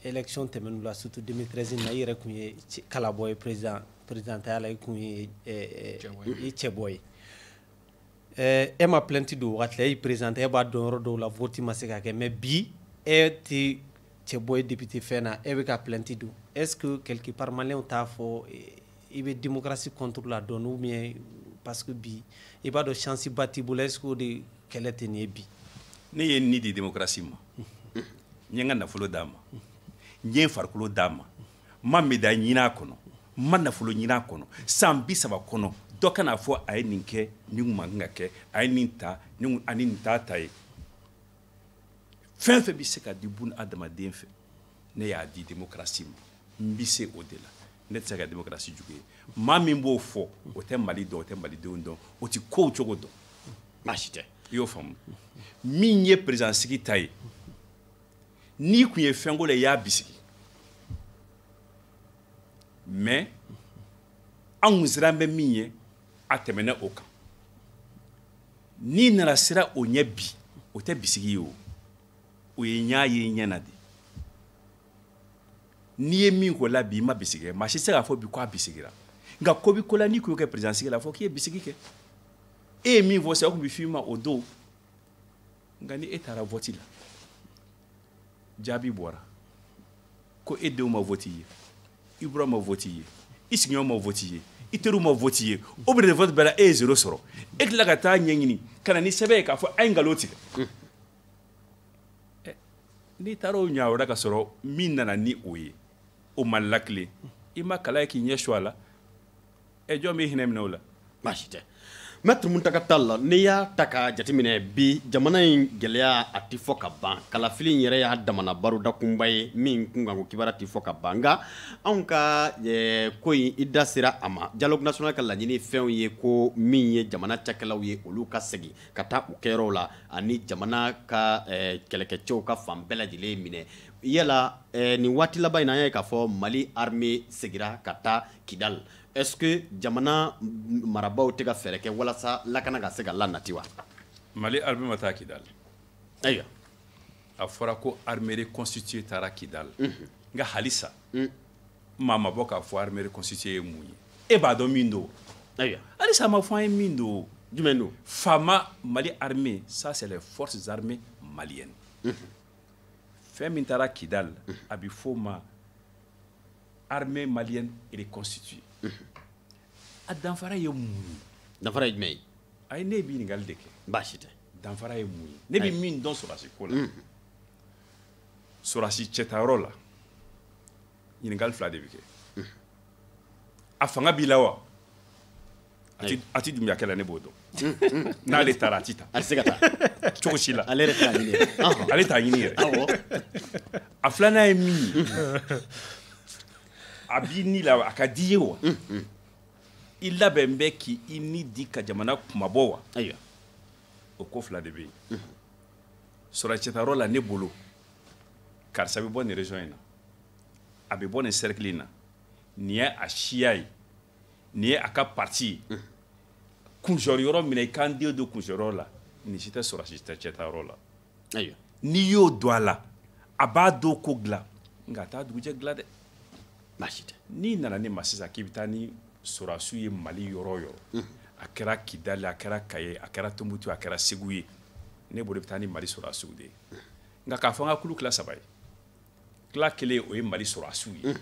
élection tɛmɛn'u la surtout 2013 na i yɛrɛ tun ye kalabɔ ye présidentaya la i tun ye i cɛbɔ ye e ma plainte don wagati la e président e b'a dɔn yɔrɔ dɔw la vote ma se ka kɛ mais bi e tɛ cɛbɔ ye député fɛn na e bɛ ka plainte don est-ce que quelque part malien t'a fɔ i bɛ démocratie contre la dɔn ou bien parce que bi i b'a dɔn chance ba t'i bolo est-ce que o de kɛlɛ tɛ nin ye bi ne ye ni di démocratie ma n ye n ka nafolo d'a ma n ye n farikolo d'a ma n ma médaille ɲini a kɔnɔ n ma nafolo ɲini a kɔnɔ san 30 kɔnɔ dɔ kan'a fɔ a ye nin kɛ nin kun man kan ka kɛ a ye nin ta ani nin t'a ta ye fɛn fɛn bɛ se ka di bun adamaden fɛ ne y'a di démocratie ma n bɛ se o de la ne tɛ se ka démocratie jugu ye maa min b'o fɔ o tɛ mali dɔn o tɛ malidenw dɔn o tɛ kow cogo dɔn baasi tɛ i y'o faamu min ye président sigi ta ye n'i kun ye fɛnko la i y'a bisigi mais an kun siran bɛ min ye a tɛmɛna o kan n'i nana sira o ɲɛ bi o tɛ bisigi ye o ye ɲa ye ɲɛ na de n'i ye min ko la bi i ma bisigi maa si tɛ se k'a fɔ bi ko a bisigira nka ko bi ko la n'i kun y'o kɛ président sigi la fɔ k'i ye bisigi kɛ e ye min fɔ sisan o tun bɛ f'i ma o don nka ni e taara vote la jaabi bɔra ko e denw ma vote ye i bura ma vote ye i sigiɲɔgɔn ma vote ye i teriw ma vote ye o bulletin de vote bɛɛ la e ye 0 sɔrɔ e tila ka taa ɲɛɲini ka na ni sɛbɛn ye k'a fɔ a ye nkalon tigɛ n'i taara o ɲa wɛrɛ ka sɔrɔ min nana ni o ye o ma lakile i ma kala ye k'i ɲɛ su a la jɔn b'i hinɛ minɛ o la baasi tɛ Maître Muntaka Tall n'i y'a ta ka jateminɛ bi jamana in gɛlɛya a tɛ fɔ ka ban kalafili in yɛrɛ y'a damana baroda kunba ye min kun kan ko kibaruya tɛ fɔ ka ban nka anw ka ko in i da sera a ma dialogue national ka laɲini fɛnw ye ko min ye jamana cakɛlaw ye olu ka segin ka taa u kɛyɔrɔw la ani jamana ka kɛlɛkɛcɛw ka fan bɛɛ lajɛlen minɛ yala nin waati laban in na an y'a ye k'a fɔ Mali armée segira ka taa Kidal est-ce que jamana marabaw tɛ ka fɛɛrɛ kɛ walasa lakana ka se ka lanati wa Mali armée ma taa Kidal ayiwa a fɔra ko armée reconstituée taara Kidal nka halisa maa ma bɔ k'a fɔ armée reconstituée ye mun ye e b'a dɔn min don ayiwa halisa a ma fɔ an ye min don jumɛn don faama Mali armée ça c'est les forces armées maliennes fɛn min taara Kidal a bɛ f'o ma armée malienne reconstituée a danfara ye mun ye danfara ye jumɛn ye ayi ne bɛ ɲininkali de kɛ baasi tɛ danfara ye mun ye ne bɛ min dɔn sɔrɔdasi ko la sɔrɔdasi cɛtayɔrɔ la ɲininkali 2 de bɛ kɛ a fanga b'i la wa a tɛ dunbiyakɛ la ne b'o dɔn n'ale taara a tɛ ta a tɛ se ka taa cogo si la ale yɛrɛ t'a ɲini yɛrɛ ale t'a ɲini yɛrɛ a 2nan ye min ye a b'i ni la a ka di ye wa i labɛn bɛ k'i ni di ka jamana kumabɔ wa ayiwa o ko 2 de bɛ yen sɔrɔdasicɛtayɔrɔ la ne bolo karisa bɛ bɔ nin région in na a bɛ bɔ nin cercle in na nin ye a siya ye nin ye a ka parti ye kunsiyɔrɔ minɛ i kan den don kunsiyɔrɔ la nin si tɛ sɔrɔdasicɛtayɔrɔ la ayiwa n'i y'o don a la a b'a don ko dilan nka a t'a dugujɛ dilan dɛ baasi tɛ n'i nana ne ma sisan k'i bɛ taa ni sɔrɔdasiw ye Mali yɔrɔ o yɔrɔ a kɛra Kidali a kɛra Kaye a kɛra Tɔnbukutu a kɛra Segu ye ne bolo i bɛ taa ni Mali sɔrɔdasiw de ye nka k'a fɔ an ka kulu tila 3 ye tila kelen o ye Mali sɔrɔdasiw ye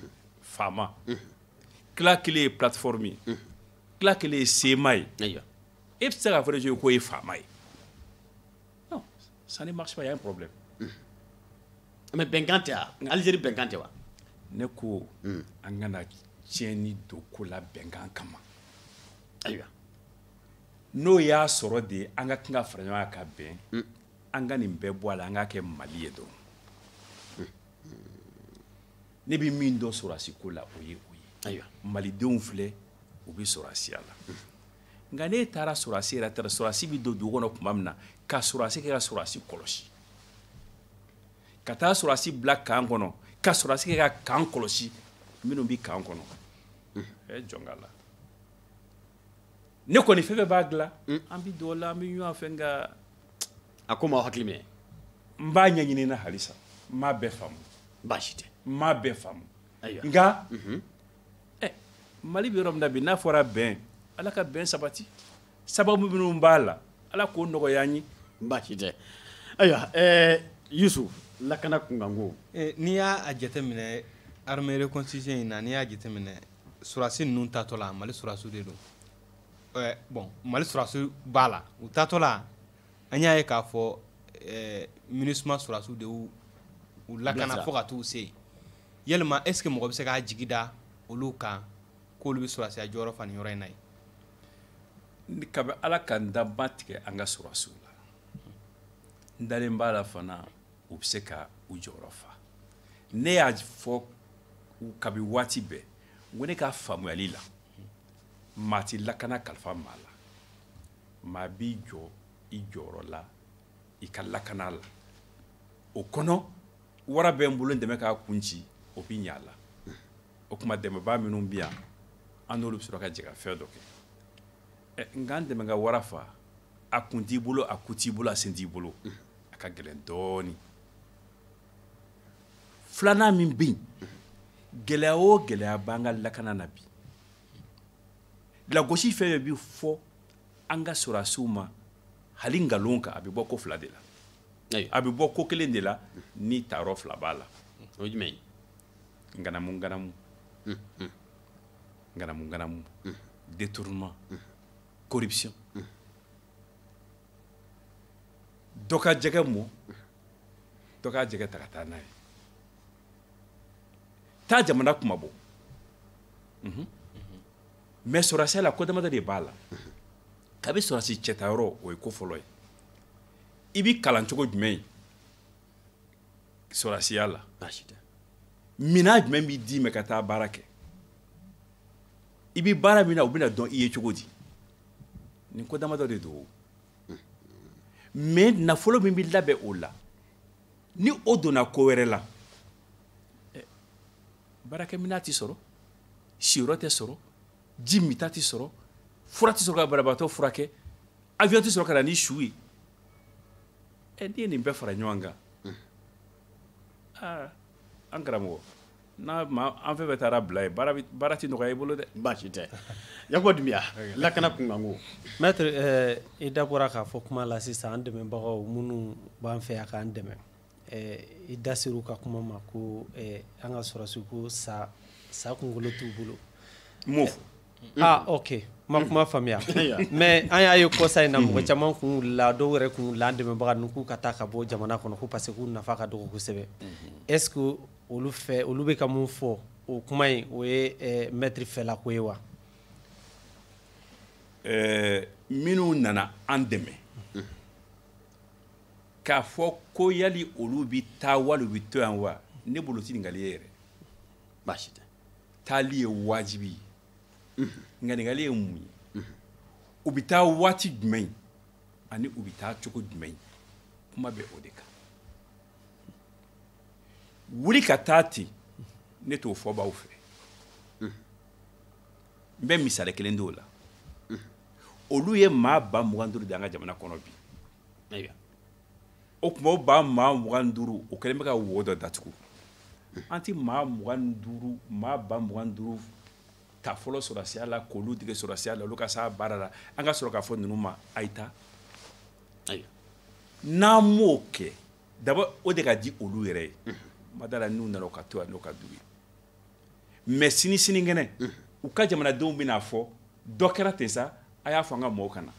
faama tila kelen ye plateforme ye tila kelen ye sema ye ayiwa e bɛ se k'a fɔ de k'o ye faama ye non ça ne marche pas il y a un problème mais bɛnkan tɛ wa Algérie bɛnkan tɛ wa ne ko an kana tiɲɛni don ko la bɛnkan kama ayiwa n'o y'a sɔrɔ de an ka kan ka fara ɲɔgɔn kan ka bɛn an ka nin bɛɛ bɔ a la an ka kɛ Mali ye dɔrɔn ne bɛ min dɔn sɔrɔdasi ko la o ye ayiwa malidenw filɛ u bɛ sɔrɔdasiya la nka n'e taara sɔrɔdasi yɛrɛ taara sɔrɔdasi bɛ don dugu kɔnɔ tuma min na ka sɔrɔdasi kɛ ka sɔrɔdasi kɔlɔsi ka taa sɔrɔdasi bila kan kɔnɔ ka sɔrɔdasi kɛ ka kan kɔlɔsi minnu bɛ kan kɔnɔ jɔn k'a la ne kɔni fɛn fɛn b'a dilan an bɛ don o la an bɛ ɲɔgɔn fɛ nka a ko m'aw hakili minɛ n b'a ɲɛɲini na halisa n m'a bɛɛ faamu baasi tɛ n m'a bɛɛ faamu ayiwa nka Mali bɛ yɔrɔ min na bi n'a fɔra bɛn ala ka bɛn sabati sababu minnu b'a la ala k'o nɔgɔya an ye baasi tɛ ayiwa Yusu lakana kunkanko n'i y'a jateminɛ armée reconstitution in na n'i y'a jateminɛ sɔrɔdasi ninnu taatɔ la Mali sɔrɔdasiw de don bon Mali sɔrɔdasiw b'a la u taatɔ la an y'a ye k'a fɔ MINUSMA sɔrɔdasiw de y'u u lakana fo ka t'u se yalima est ce que mɔgɔ bɛ se k'a jigi da olu kan k'olu bɛ sɔrɔsiya jɔyɔrɔ fa nin yɔrɔ in na ye kabi ala ka n danba tigɛ an ka sɔrɔsiw la n dalen b'a la fana u bɛ se ka u jɔyɔrɔ fa ne y'a fɔ kabi waati bɛɛ n ko ne ka faamuyali la maa ti lakana kalifa maa la maa b'i jɔ i jɔyɔrɔ la i ka lakana la o kɔnɔ wara bɛ n bolo n dɛmɛ k'a kun ci o bɛ ɲa la o tuma dɛmɛbaa minnu bɛ yan an n'olu bɛ sɔrɔ ka jɛ ka fɛn dɔ kɛ nka an dɛmɛ ka wara fa a kun t'i bolo a ku t'i bolo a sen t'i bolo a ka gɛlɛn dɔɔnin filanan min bɛ yen gɛlɛya o gɛlɛya b'an ka lakana na bi lagosi fɛn fɛn bɛ fɔ an ka sɔrɔsiw ma hali nkalon kan a bɛ bɔ ko fila de la a bɛ bɔ ko kelen de la ni taayɔrɔ fila b'a la o ye jumɛn ye nganamu nganamu nganamu nganamu détournement corruption dɔ ka jɛgɛ mɔ dɔ ka jɛgɛ ta ka taa n'a ye taa jamana kuma bɔ mais sɔrɔsiya la ko damadɔ de b'a la kabi sɔrɔsi cɛtayɔrɔ o ye ko fɔlɔ ye i bi kalan cogo jumɛn ye sɔrɔsiya la minɛn jumɛn b'i d'i ma ka taa baara kɛ i bi baara min na u bɛna dɔn i ye cogo di nin ko damadɔ de don mais nafolo min bɛ labɛn o la ni o donna ko wɛrɛ la baarakɛminɛn tɛ sɔrɔ siyɔrɔ tɛ sɔrɔ ji mita tɛ sɔrɔ fura tɛ sɔrɔ ka banabaatɔ furakɛ avion tɛ sɔrɔ ka na ni su ye n'i ye nin bɛɛ fara ɲɔgɔn kan an karamɔgɔ an fɛn fɛn taara bila ye baara tɛ nɔgɔya i bolo dɛ baasi tɛ yakuba dunbiya lakana kunkan ko maître i da bɔra k'a fɔ kuma la sisan an dɛmɛbagaw minnu b'an fɛ yan k'an dɛmɛ i da ser'u ka kuma ma ko an ka sɔrɔsi ko sa kunkolo t'u bolo m'o fɔ ok ma kuma faamuya mais an y'a ye kɔsa in na mɔgɔ caman kun wulila dɔw yɛrɛ kun wulila an dɛmɛbaga ninnu k'u ka taa ka bɔ jamana kɔnɔ ko parce que k'u nafa ka dɔgɔ kosɛbɛ est ce que olu bɛ ka mun fɔ o kuma in o ye maître fɛla ko ye wa minnu nana an dɛmɛ k'a fɔ ko yali olu bɛ taa wali u bɛ to yan wa ne bolo tɛ ɲininkali ye yɛrɛ baasi tɛ taali ye wajibi ye ŋaninkali ye mun ye u bɛ taa waati jumɛn ani u bɛ taa cogo jumɛn kuma bɛ o de kan wuli ka taa ten ne t'o fɔ b'aw fɛ n bɛ misali kelen d'o la olu ye maa 25 de an ka jamana kɔnɔ bi o tuma o 25 o kɛlen bɛ ka wo dɔ datugu an tɛ maa 25 ta fɔlɔ sɔrɔsiya la k'olu dege sɔrɔsiya la olu ka s'a baara la an ka sɔrɔ k'a fɔ ninnu ma a' ye taa n'an m'o kɛ d'abord o de ka di olu yɛrɛ ye ma d'a la n'u nana o ka to yan n'o ka d'u ye mais sinikɛnɛ u ka jamanadenw bɛna fɔ dɔ kɛra ten sa a y'a fɔ an ka mɔɔw ka na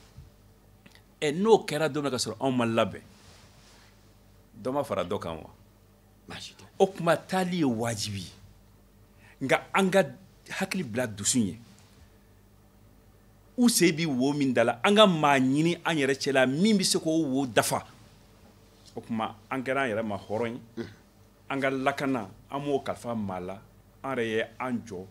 n'o kɛra don min na ka sɔrɔ anw ma labɛn dɔ ma fara dɔ kan wa o tuma taali ye wajibi ye nka an ka hakili bila dusu ye u se bi wo min da la an ka maa ɲini an yɛrɛ cɛla min bɛ se k'o wo dafa o tuma an kɛra an yɛrɛ ma hɔrɔn ye an ka lakana an m'o kalifa maa la an yɛrɛ ye an jɔ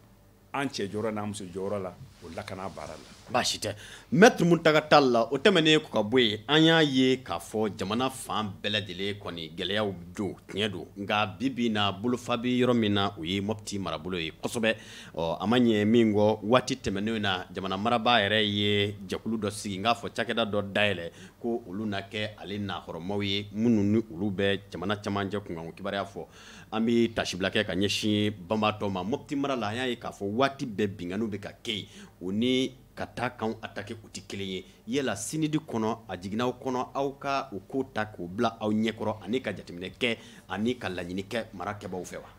an cɛ jɔyɔrɔ n'an muso jɔyɔrɔ la o lakana baara la baasi tɛ maître Muntaka Tall la o tɛmɛnen ko ka bɔ yen an y'a ye k'a fɔ jamana fan bɛɛ lajɛlen kɔni gɛlɛyaw don tiɲɛ don nka bi na bolofa bɛ yɔrɔ min na o ye Mopti marabolo ye kosɛbɛ a ma ɲɛ min kɔ waati tɛmɛnen na jamana marabaa yɛrɛ ye jɛkulu dɔ sigi n k'a fɔ cakɛda dɔ dayɛlɛ ko olu na kɛ ale nahɔrɔmaw ye minnu ni olu bɛ jamana camancɛ kunkanko kibaruya fɔ an bɛ tasibila kɛ ka ɲɛsin banbaatɔ ma Mopti mara la an y'a ye k'a fɔ waati bɛɛ binganiw bɛ ka kɛ yen o ni ka taa kanw attaquer u tɛ kelen ye yala sinidi kɔnɔ a jiginnaw kɔnɔ aw ka o ko ta k'o bila aw ɲɛkɔrɔ ani ka jateminɛ kɛ ani ka laɲini kɛ mara kɛbaaw fɛ wa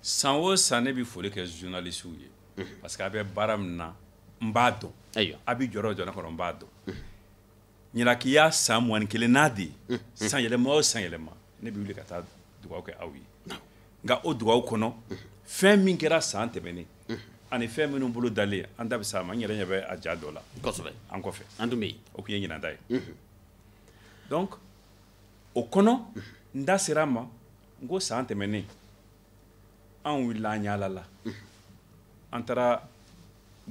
san o san ne bɛ foli kɛ journalistes ye parce que a bɛ baara min na n b'a dɔn a bɛ jɔyɔrɔ jɔ ne kɔnɔ n b'a dɔn ɲinan k'i y'a san 21 n'a de ye san yɛlɛma o san yɛlɛma ne bɛ wuli ka taa dugawu kɛ aw ye nka o dugawu kɔnɔ fɛn min kɛra san tɛmɛnen ani fɛn minnu bolo dalen an da bɛ s'a ma n yɛrɛ ɲɛ bɛ a ja dɔ la kosɛbɛ an kɔfɛ an tun bɛ yen o tun ye ɲinanta ye donc o kɔnɔ n da sera a ma n ko san tɛmɛnen an wulila an yaalala an taara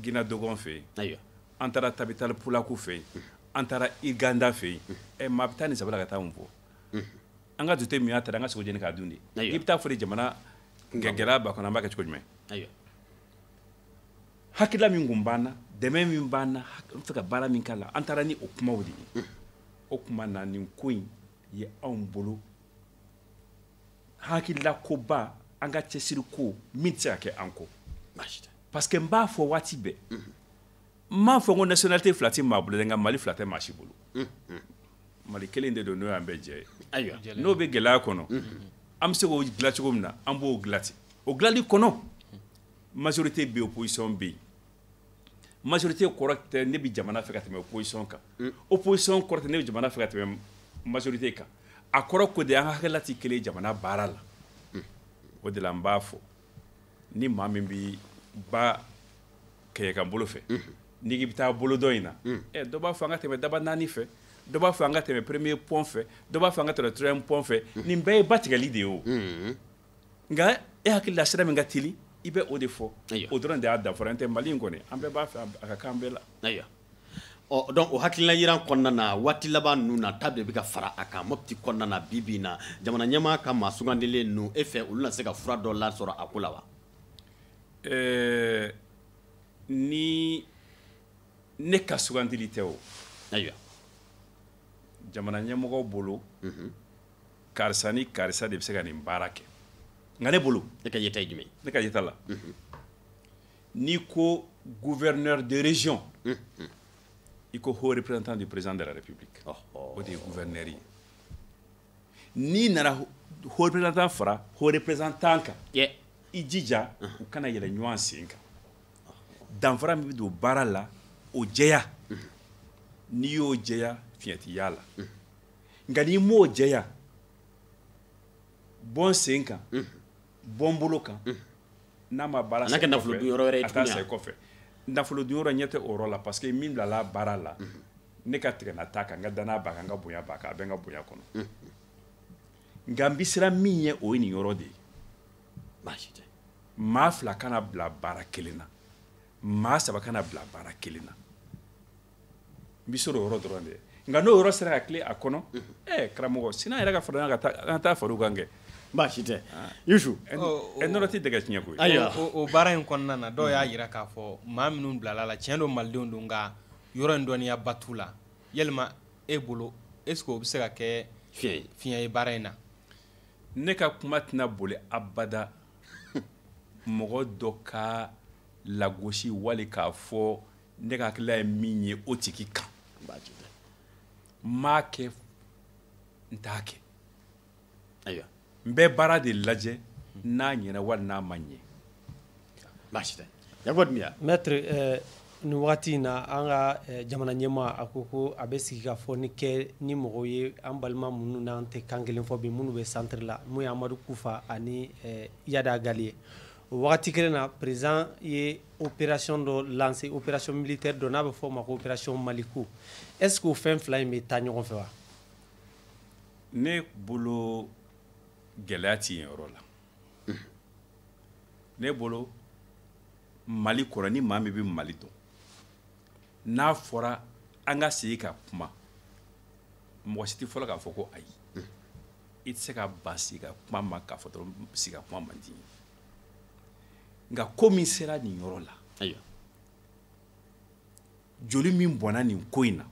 gina dɔgɔn fɛ yen ayiwa an taara tabitali pulaku fɛ yen an taara iganda fɛ yen maa bɛ taa nin sabala ka taa mun fɔ an ka dute min y'a taara an ka sogo jeni k'a dun de i bɛ taa fɔ de jamana gɛlɛya b'a kɔnɔ an b'a kɛ cogo jumɛn ayiwa hakilila min kun b'an na dɛmɛ min b'an na an fɛ ka baara min k'a la an taara ni o kumaw de ye o kuma na nin ko in ye anw bolo hakilila koba an ka cɛsiri ko min tɛ se ka kɛ an kɔ baasi tɛ parce que n b'a fɔ waati bɛɛ n m'a fɔ ko nationalité fila tɛ maa bolo dɛ nka mali fila tɛ maa si bolo mali kelen de don n'o y'an bɛɛ jɛ ye ayiwa n'o bɛ gɛlɛya kɔnɔ an bɛ se k'o dilan cogo min na an b'o dilan ten o dilanli kɔnɔ majorité bɛ yen opposition bɛ yen majorité kɔrɔ tɛ ne bɛ jamana fɛ ka tɛmɛ opposition kan opposition kɔrɔ tɛ ne bɛ jamana fɛ ka tɛmɛ majorité kan a kɔrɔ ko de an hakilila tɛ kelen ye jamana baara la o de la n b'a fɔ ni maa min bɛ ba kɛɲɛkan bolo fɛ n'i k'i bɛ taa bolo dɔ in na dɔ b'a fɔ an ka tɛmɛ daba naani fɛ dɔ b'a fɔ an ka tɛmɛ premier pont fɛ dɔ b'a fɔ an ka tɛmɛ troisième pont fɛ nin bɛɛ ye ba tigɛli de ye o nka e hakili la sira min ka teli i bɛ o de fɔ o dɔrɔn de y'a danfara n tɛ mali in kɔni an bɛɛ b'a fɛ a ka kan bɛɛ la ayiwa ɔ donc o hakilina yiran kɔnɔna na waati laban ninnu na ta de bɛ ka fara a kan mɔpiti kɔnɔna na bi bi in na jamana ɲɛmaa ka maa sugandilen ninnu e fɛ olu na se ka fura dɔ lasɔrɔ a ko la wa ni ne ka sugandili tɛ o ayiwa jamana ɲɛmɔgɔw bolo karisa ni karisa de bɛ se ka nin baara kɛ nka ne bolo e ka yeta ye jumɛn ne ka yeta la n'i ko gouverneur de région i ko haut représentant du président de la république o de ye gouverneur ye n'i nana haut représentant fara haut représentant kan i jija u kana yɛlɛ ɲɔgɔn sen kan danfara min bɛ don baara la o jɛya n'i y'o jɛya fiɲɛ tɛ y'a la nka n'i m'o jɛya bɔn sen kan bɔn bolo kan n'a ma baara sa kɔfɛ a taa sa kɔfɛ nafolo dunyɔrɔ ɲɛ tɛ o yɔrɔ la parce que min bilala baara la ne ka tigɛna taa kan n ka danaya b'a kan n ka bonya b'a kan a bɛ n ka bonya kɔnɔ nka n bɛ siran min ɲɛ o ye nin yɔrɔ de ye baasi tɛ maa fila kana bila baara kelen na maa saba kana bila baara kelen na n bɛ sɔrɔ o yɔrɔ dɔrɔn de ye nka n'o yɔrɔ sera ka tile a kɔnɔ karamɔgɔ sini an yɛrɛ ka fara ɲɔgɔn kan an taa far'u kan kɛ baasi tɛ yusu nɔrɔ tɛ dɛgɛ tiɲɛ koyi ayiwa o baara in kɔnɔna na dɔw y'a jira k'a fɔ maa minnu bilala la tiɲɛ don malidenw don nka yɔrɔ in dɔnniya ba t'u la yalima e bolo est ce que o bɛ se ka kɛ fiɲɛ ye baara in na ne ka kuma tɛna boli abada mɔgɔ dɔ ka lagosi wali k'a fɔ ne ka hakilila ye min ye o tigi kan n m'a kɛ n t'a kɛ ayiwa n bɛ baara de lajɛ n'a ɲɛna wali n'a ma ɲɛ baasi tɛ yagodimiya maître nin wagati in na an ka jamana ɲɛmaa a ko a bɛ sigi ka fɔ ni mɔgɔw ye an balima minnu n'an tɛ kan kelen fɔ bi minnu bɛ centre la mun ye amadu kufa ani yada gali ye o wagati kelen na président ye opération dɔ lancé opération militaire dɔ n'a bɛ fɔ o ma ko opération maliku est ce que o fɛn fila in bɛ taa ɲɔgɔn fɛ wa ne bolo gɛlɛya ti yen yɔrɔ la ne bolo mali kɔrɔ ni maa min bɛ mali dɔn n'a fɔra an ka sigi ka kuma mɔgɔ si tɛ fɔlɔ k'a fɔ ko ayi i tɛ se ka ban sigi ka kuma ma k'a fɔ dɔrɔn sigi ka kuma man di nka ko min sera nin yɔrɔ la ayiwa joli min bɔnna nin ko in na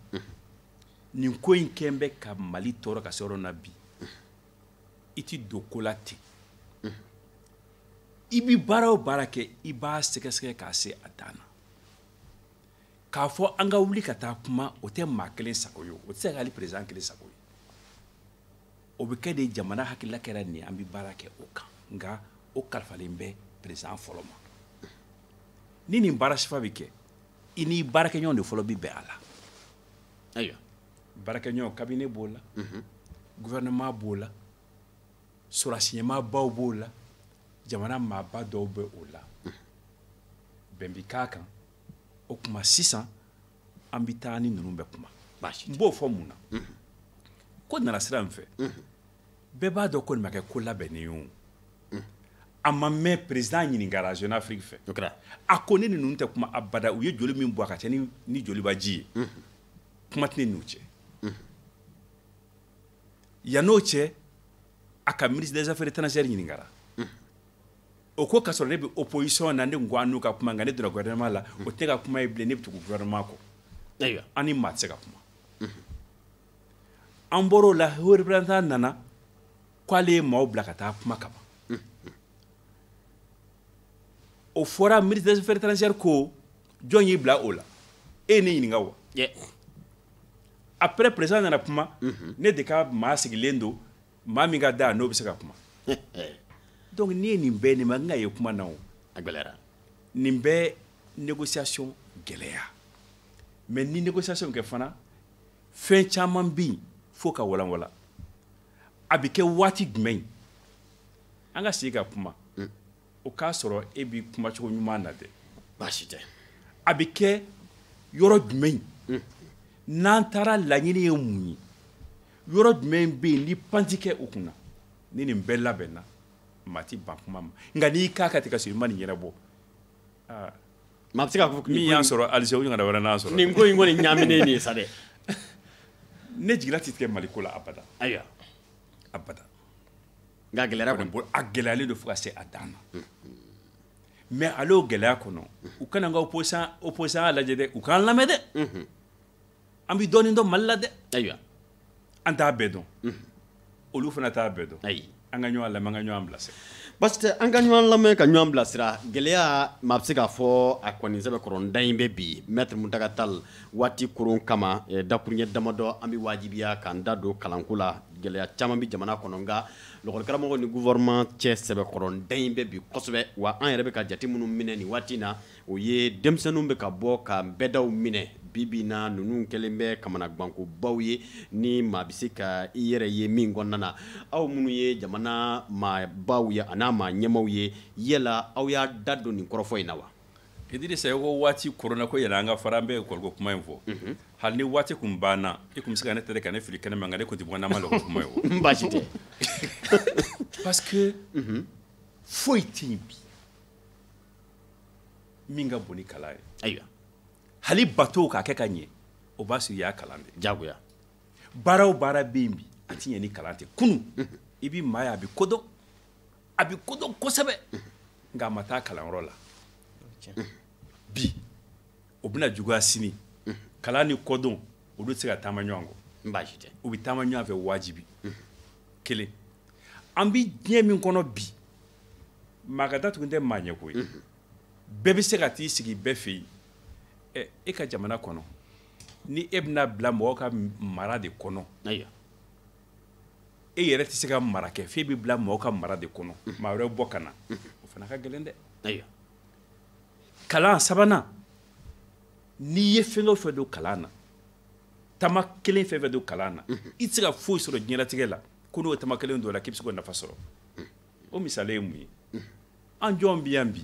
nin ko in kɛn bɛ ka mali tɔɔrɔ ka se yɔrɔ na bi i ti don ko la ten i bi baara o baara kɛ i b'a sɛgɛsɛgɛ k'a se a dan na k'a fɔ an ka wuli ka taa kuma o tɛ maa kelen sago ye o tɛ se ka hali président kelen sago ye o bɛ kɛ de jamana hakilila kɛra nin an bɛ baara kɛ o kan nka o kalifalen bɛ président fɔlɔ ma ni nin baara sifa bɛ kɛ i ni baarakɛɲɔgɔn de fɔlɔ bɛ bɛn a la ayiwa baarakɛɲɔgɔn cabinet b'o la gouvernement b'o la sɔrɔsiɲɛma baw b'o la jamana maaba dɔw bɛ o la bɛn bi k'a kan o kuma sisan an bi taa ni ninnu bɛ kuma n b'o fɔ mun na ko nana sira min fɛ bɛɛ b'a dɔn ko nin ma kɛ ko labɛnnen ye o a ma mɛn président ɲininkara Jeune Afrique fɛ a ko ne ni ninnu tɛ kuma abada u ye joli min bɔ a ka cɛ ni jolibaji ye kuma tɛ ne n'u cɛ yann'o cɛ a ka ministre des affaires étrangères ɲininkara o ko k'a sɔrɔ ne bɛ opposition na ne ko an n'u ka kuma nka ne donna gouvernement la o tɛ ka kuma ye bilen ne bɛ tugu gouvernement kɔ an ni maa tɛ se ka kuma an bɔr'o la haut représentant nana k'ale ye maaw bila ka taa kuma kama o fɔra ministre des affaires étrangères ko jɔn y'i bila o la e ye ne ɲininka wa après président nana kuma ne de ka maa sigilen don maa min ka da n'o bɛ se ka kuma donc n'i ye nin bɛɛ nin ma n ka ye kuma na o a gɛlɛyara nin bɛɛ négociation gɛlɛya mais ni négociation kɛ fana fɛn caman bɛ yen fo ka walanwalan a bɛ kɛ waati jumɛn an ka sigi ka kuma o k'a sɔrɔ e bɛ kumacogo ɲuman na dɛ baasi tɛ a bɛ kɛ yɔrɔ jumɛn n'an taara laɲini ye mun ye yɔrɔ jumɛn bɛ yen ni pan tɛ kɛ o kunna ni nin bɛɛ labɛnna maa ti ban kuma ma nka n'i k'a ka tigɛ ka sɔrɔ i ma nin ɲɛnabɔ maa bɛ se k'a fɔ min y'an sɔrɔ Alizeri o ɲɔgɔnna wɛrɛ n'an sɔrɔ nin ko in kɔni ɲaaminen nin ye sa dɛ ne jigila tɛ tigɛ Mali ko la abada ayiwa abada nka a gɛlɛyara kɔni a gɛlɛyalen don fo ka se a dan na mais ale o gɛlɛya kɔnɔ u kana n ka opposition lajɛ dɛ u k'an lamɛn dɛ an bɛ dɔɔnin dɔn Mali la dɛ ayiwa an t'a bɛɛ dɔn olu fana t'a bɛɛ dɔn ayi an ka ɲɔgɔn lamɛn an ka ɲɔgɔn bilasira parce que an ka ɲɔgɔn lamɛn ka ɲɔgɔn bilasira gɛlɛya maa bɛ se k'a fɔ a kɔni sɛbɛkɔrɔ da in bɛ bi maître Muntaka Tall waati koron kama dakuruɲɛ damadɔ an bɛ wajibiya k'an da don kalanko la gɛlɛya caman bɛ jamana kɔnɔ nka lɔgɔlikaramɔgɔ ni gouvernement cɛ sɛbɛkɔrɔ da in bɛ bi kosɛbɛ wa an yɛrɛ bɛ ka jate minnu minɛ nin waati in na o ye denmisɛnninw bɛ ka bɔ ka bɛɛdaw minɛ bibi na ninnu kɛlen bɛ kamana gwankobaw ye ni maa bɛ se ka i yɛrɛ ye min kɔnɔna na aw minnu ye jamana maabaw ye a n'a maa ɲɛmaw ye yala aw y'a da don nin kɔrɔfɔ in na wa Idrissa ko waati korona ko yɛlɛ an ka fara an bɛ école ko kuma in fɔ hali ni waati kun banna i kun bɛ se ka ne tɛrɛ ka ne fili kɛnɛ ma nka ne kun tɛ bɔ n'an ma lɔgɔ kuma ye o baasi tɛ parce que foyi tɛ yen bi min ka bon ni kalan ye ayiwa hali bateau k'a kɛ ka ɲɛ o b'a sɔrɔ i y'a kalan de jagoya baara o baara bɛ yen bi a tɛ ɲɛ ni kalan tɛ kunun i bɛ maa ye a bɛ kodɔn kosɛbɛ nka a ma taa kalanyɔrɔ la bi o bɛna juguya sini kalan ni kodɔn olu tɛ se ka taama ɲɔgɔn kɔ baasi tɛ u bɛ taama ɲɔgɔn fɛ wajibi kelen an bɛ diɲɛ min kɔnɔ bi maa ka datugu tɛ maa ɲɛko ye bɛɛ bɛ se ka t'i sigi bɛɛ fɛ yen e ka jamana kɔnɔ ni e bɛna bila mɔgɔw ka mara de kɔnɔ ayiwa e yɛrɛ tɛ se ka mara kɛ f'e bɛ bila mɔgɔw ka mara de kɔnɔ maa wɛrɛ bɔ ka na o fana ka gɛlɛn dɛ ayiwa kalan sabanan n'i ye fɛn o fɛn don kalan na tama kelen fɛn fɛn don kalan na i tɛ se ka foyi sɔrɔ diɲɛlatigɛ la ko n'o tama kelen don la k'i bɛ se k'o nafa sɔrɔ o misali ye mun ye an jɔn bɛ yan bi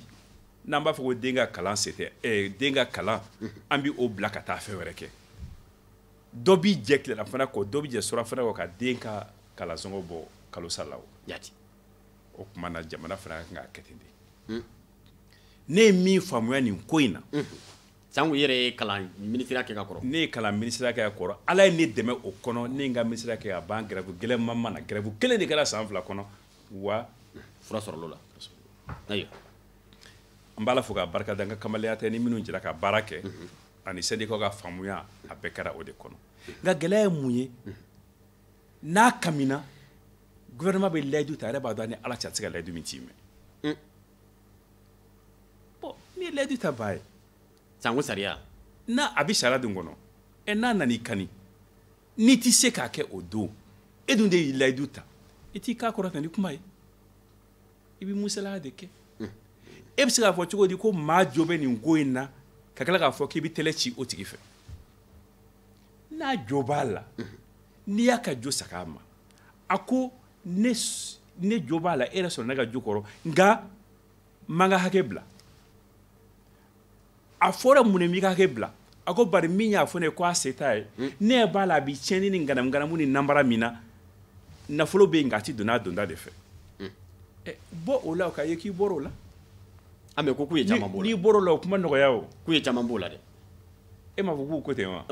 n'an b'a fɔ ko den ka kalan se tɛ den ka kalan an bɛ o bila ka taa fɛn wɛrɛ kɛ dɔ b'i jɛ tilelafana kɔ dɔ b'i jɛ surafana kɔ ka den ka kalansɔngɔ bɔ kalo sara la o yati o tuma na jamana fana kan k'a kɛ ten de ne ye min faamuya nin ko in na sango yɛrɛ ye kalan ministeriya kɛ ka kɔrɔ ne ye kalan ministeriya kɛ ka kɔrɔ ala ye ne dɛmɛ o kɔnɔ ne ye n ka ministeriya kɛ ka ban grève gɛlɛnman ma na grève kelen de kɛra san 2 kɔnɔ wa fura sɔrɔl'o la ayiwa n b'a la fo ka barika da n ka kamalenya tɛ ni minnu jɛra ka baara kɛ ani syndicats ka faamuya a bɛɛ kɛra o de kɔnɔ nka gɛlɛya ye mun ye n'a kamina gouvernement bɛ layidu ta a yɛrɛ b'a dɔn ni ala cɛ a tɛ se ka layidu min t'i mɛn bon n'i ye layidu ta baa ye sango sariya n'a a bɛ sariya dun kɔnɔ n'a nana i kani n'i tɛ se k'a kɛ o don e dun de y'i layidu ta i t'i k'a kɔrɔ tan ni kuma ye i bɛ musalaya de kɛ e bɛ se k'a fɔ cogo di ko maa jo bɛ nin ko in na ka tila k'a fɔ k'i bɛ tɛlɛ ci o tigi fɛ n'a jo b'a la n'i y'a ka jo sag'a ma a ko ne ne jo b'a la e yɛrɛ sɔrɔ ne ka jo kɔrɔ nka man ka hakɛ bila a fɔra mun m'i ka hakɛ bila a ko bari min y'a fɔ ne ko a se t'a ye ne b'a la a bi tiɲɛni ni nganamu ni nanbara min na nafolo bɛ yen nka a ti donna a donda de fɛ bɔ o la o ka ye k'i bɔra o la Ame ko k'u ye caman b'o la n'i bɔra o la o kuma nɔgɔya o k'u ye caman b'o la dɛ e m'a fɔ k'u ko ten wa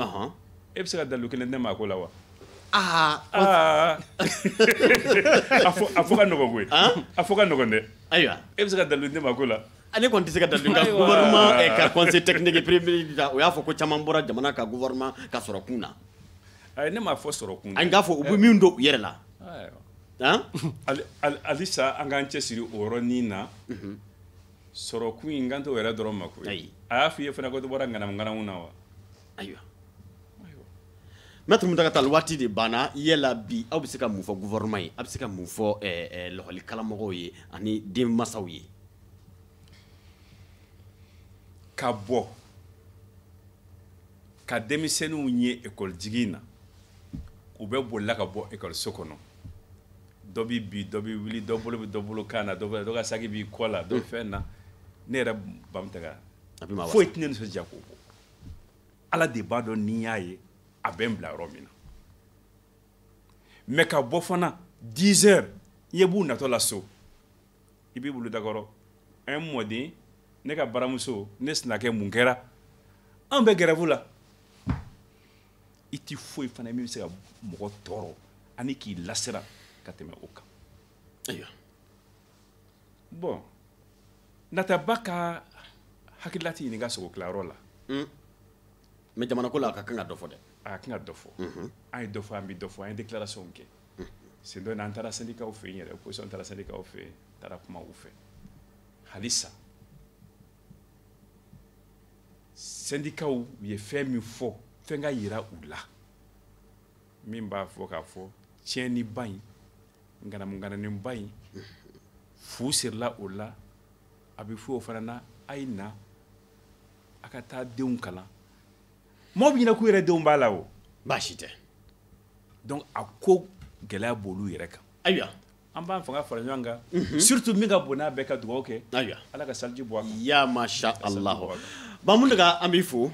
e bɛ se ka dalu kelen ne ma ko la wa aa a fɔ ka nɔgɔn koyi a fɔ ka nɔgɔn dɛ ayiwa e bɛ se ka dalu ne ma ko la ale kɔni tɛ se ka dalu nka gouvernement ka conseil technique privé o y'a fɔ ko caman bɔra jamana ka gouvernement ka sɔrɔ kun na ayi ne m'a fɔ sɔrɔ kun an k'a fɔ u bɛ min don u yɛrɛ la halisa an k'an cɛsiri o yɔrɔnin na sɔrɔ kun in kan t'o yɛrɛ dɔrɔn ma koyi a y'a f'i ye fana ko dɔ bɔra ŋanamu na wa ayiwa Maître Muntaka Tall waati de banna yala bi aw bɛ se ka mun fɔ gouvernement ye a bɛ se ka mun fɔ lakɔli karamɔgɔw ye ani denmansaw ye ka bɔ ka denmisɛnninw ye école jigin na u bɛ bolila ka bɔ école-so kɔnɔ dɔ bɛ bi dɔ bɛ wuli dɔ bolo bɛ dɔ bolo kan na dɔ ka saki b'i kɔ la dɔ fɛn na ne yɛrɛ Bamuntaka foyi tɛ ne nisɔndiya k'o bɔ ala de b'a dɔn ni y'a ye a bɛ n bila yɔrɔ min na mais ka bɔ fana 10 heures i ye b'u natɔ la so i b'i bolo dakɔrɔ un mɔden ne ka baramuso ne sinakɛ mun kɛra an bɛ grève la i ti foyi fana min bɛ se ka mɔgɔ tɔɔrɔ ani k'i lasira ka tɛmɛ o kan ayiwa bon nataba ka hakilila tɛ ɲininka sogo tilayɔrɔ la mais jamana ko la a ka kan ka dɔ fɔ dɛ a kan ka dɔ fɔ an ye dɔ fɔ an bɛ dɔ fɔ an ye déclaration kɛ sen dɔ in na an taara syndicat fɛ yen yɛrɛ opposition taara syndicat fɛ yen taara kuma u fɛ halisa syndicat ye fɛn min fɔ fɛn ka yira u la min b'a fɔ k'a fɔ tiɲɛniba in nganamungananiba in fu sirila o la a bɛ fɔ o fana na a ye na a ka taa denw kalan mɔgɔ bɛ ɲinɛ k'u yɛrɛ denw b'a la o baasi tɛ donc a ko gɛlɛya b'olu yɛrɛ kan ayiwa an b'an fanga fara ɲɔgɔn kan surtout min ka bon n'a bɛɛ ka dugawu kɛ ayiwa ala ka saliji bɔ a kan ya masha Allah Bamuntaka an b'i fo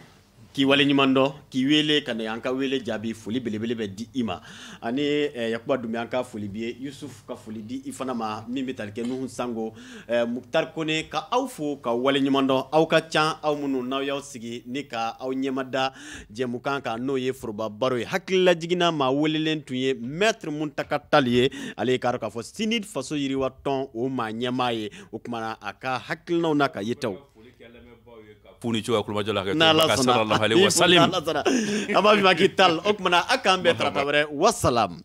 k'i wale ɲuman dɔn k'i wele ka na an ka wele jaabi foli belebele bɛ di i ma ani Yakuba Dunbiya an ka foli b'i ye Yusuf ka foli di i fana ma min bɛ tali kɛ Nuhu Sango Muktar Kone ka aw fo ka wale ɲuman dɔn aw ka ca aw minnu n'aw y'aw sigi ni ka aw ɲɛmada jɛmukan kan n'o ye foroba baro ye hakilila jiginna maa welelen tun ye Maître Muntaka Tall ye ale ye k'a dɔn k'a fɔ Sinid faso yiriwa tɔn o maa ɲɛmaa ye o kumana a ka hakilinaw n'a ka yetaw puni cogoya kulumajɔ la ka sallallahu alaihi wasallam an b'a f'i ma k'i Tall o kumana a k'an bɛn tarata wɛrɛ wasalam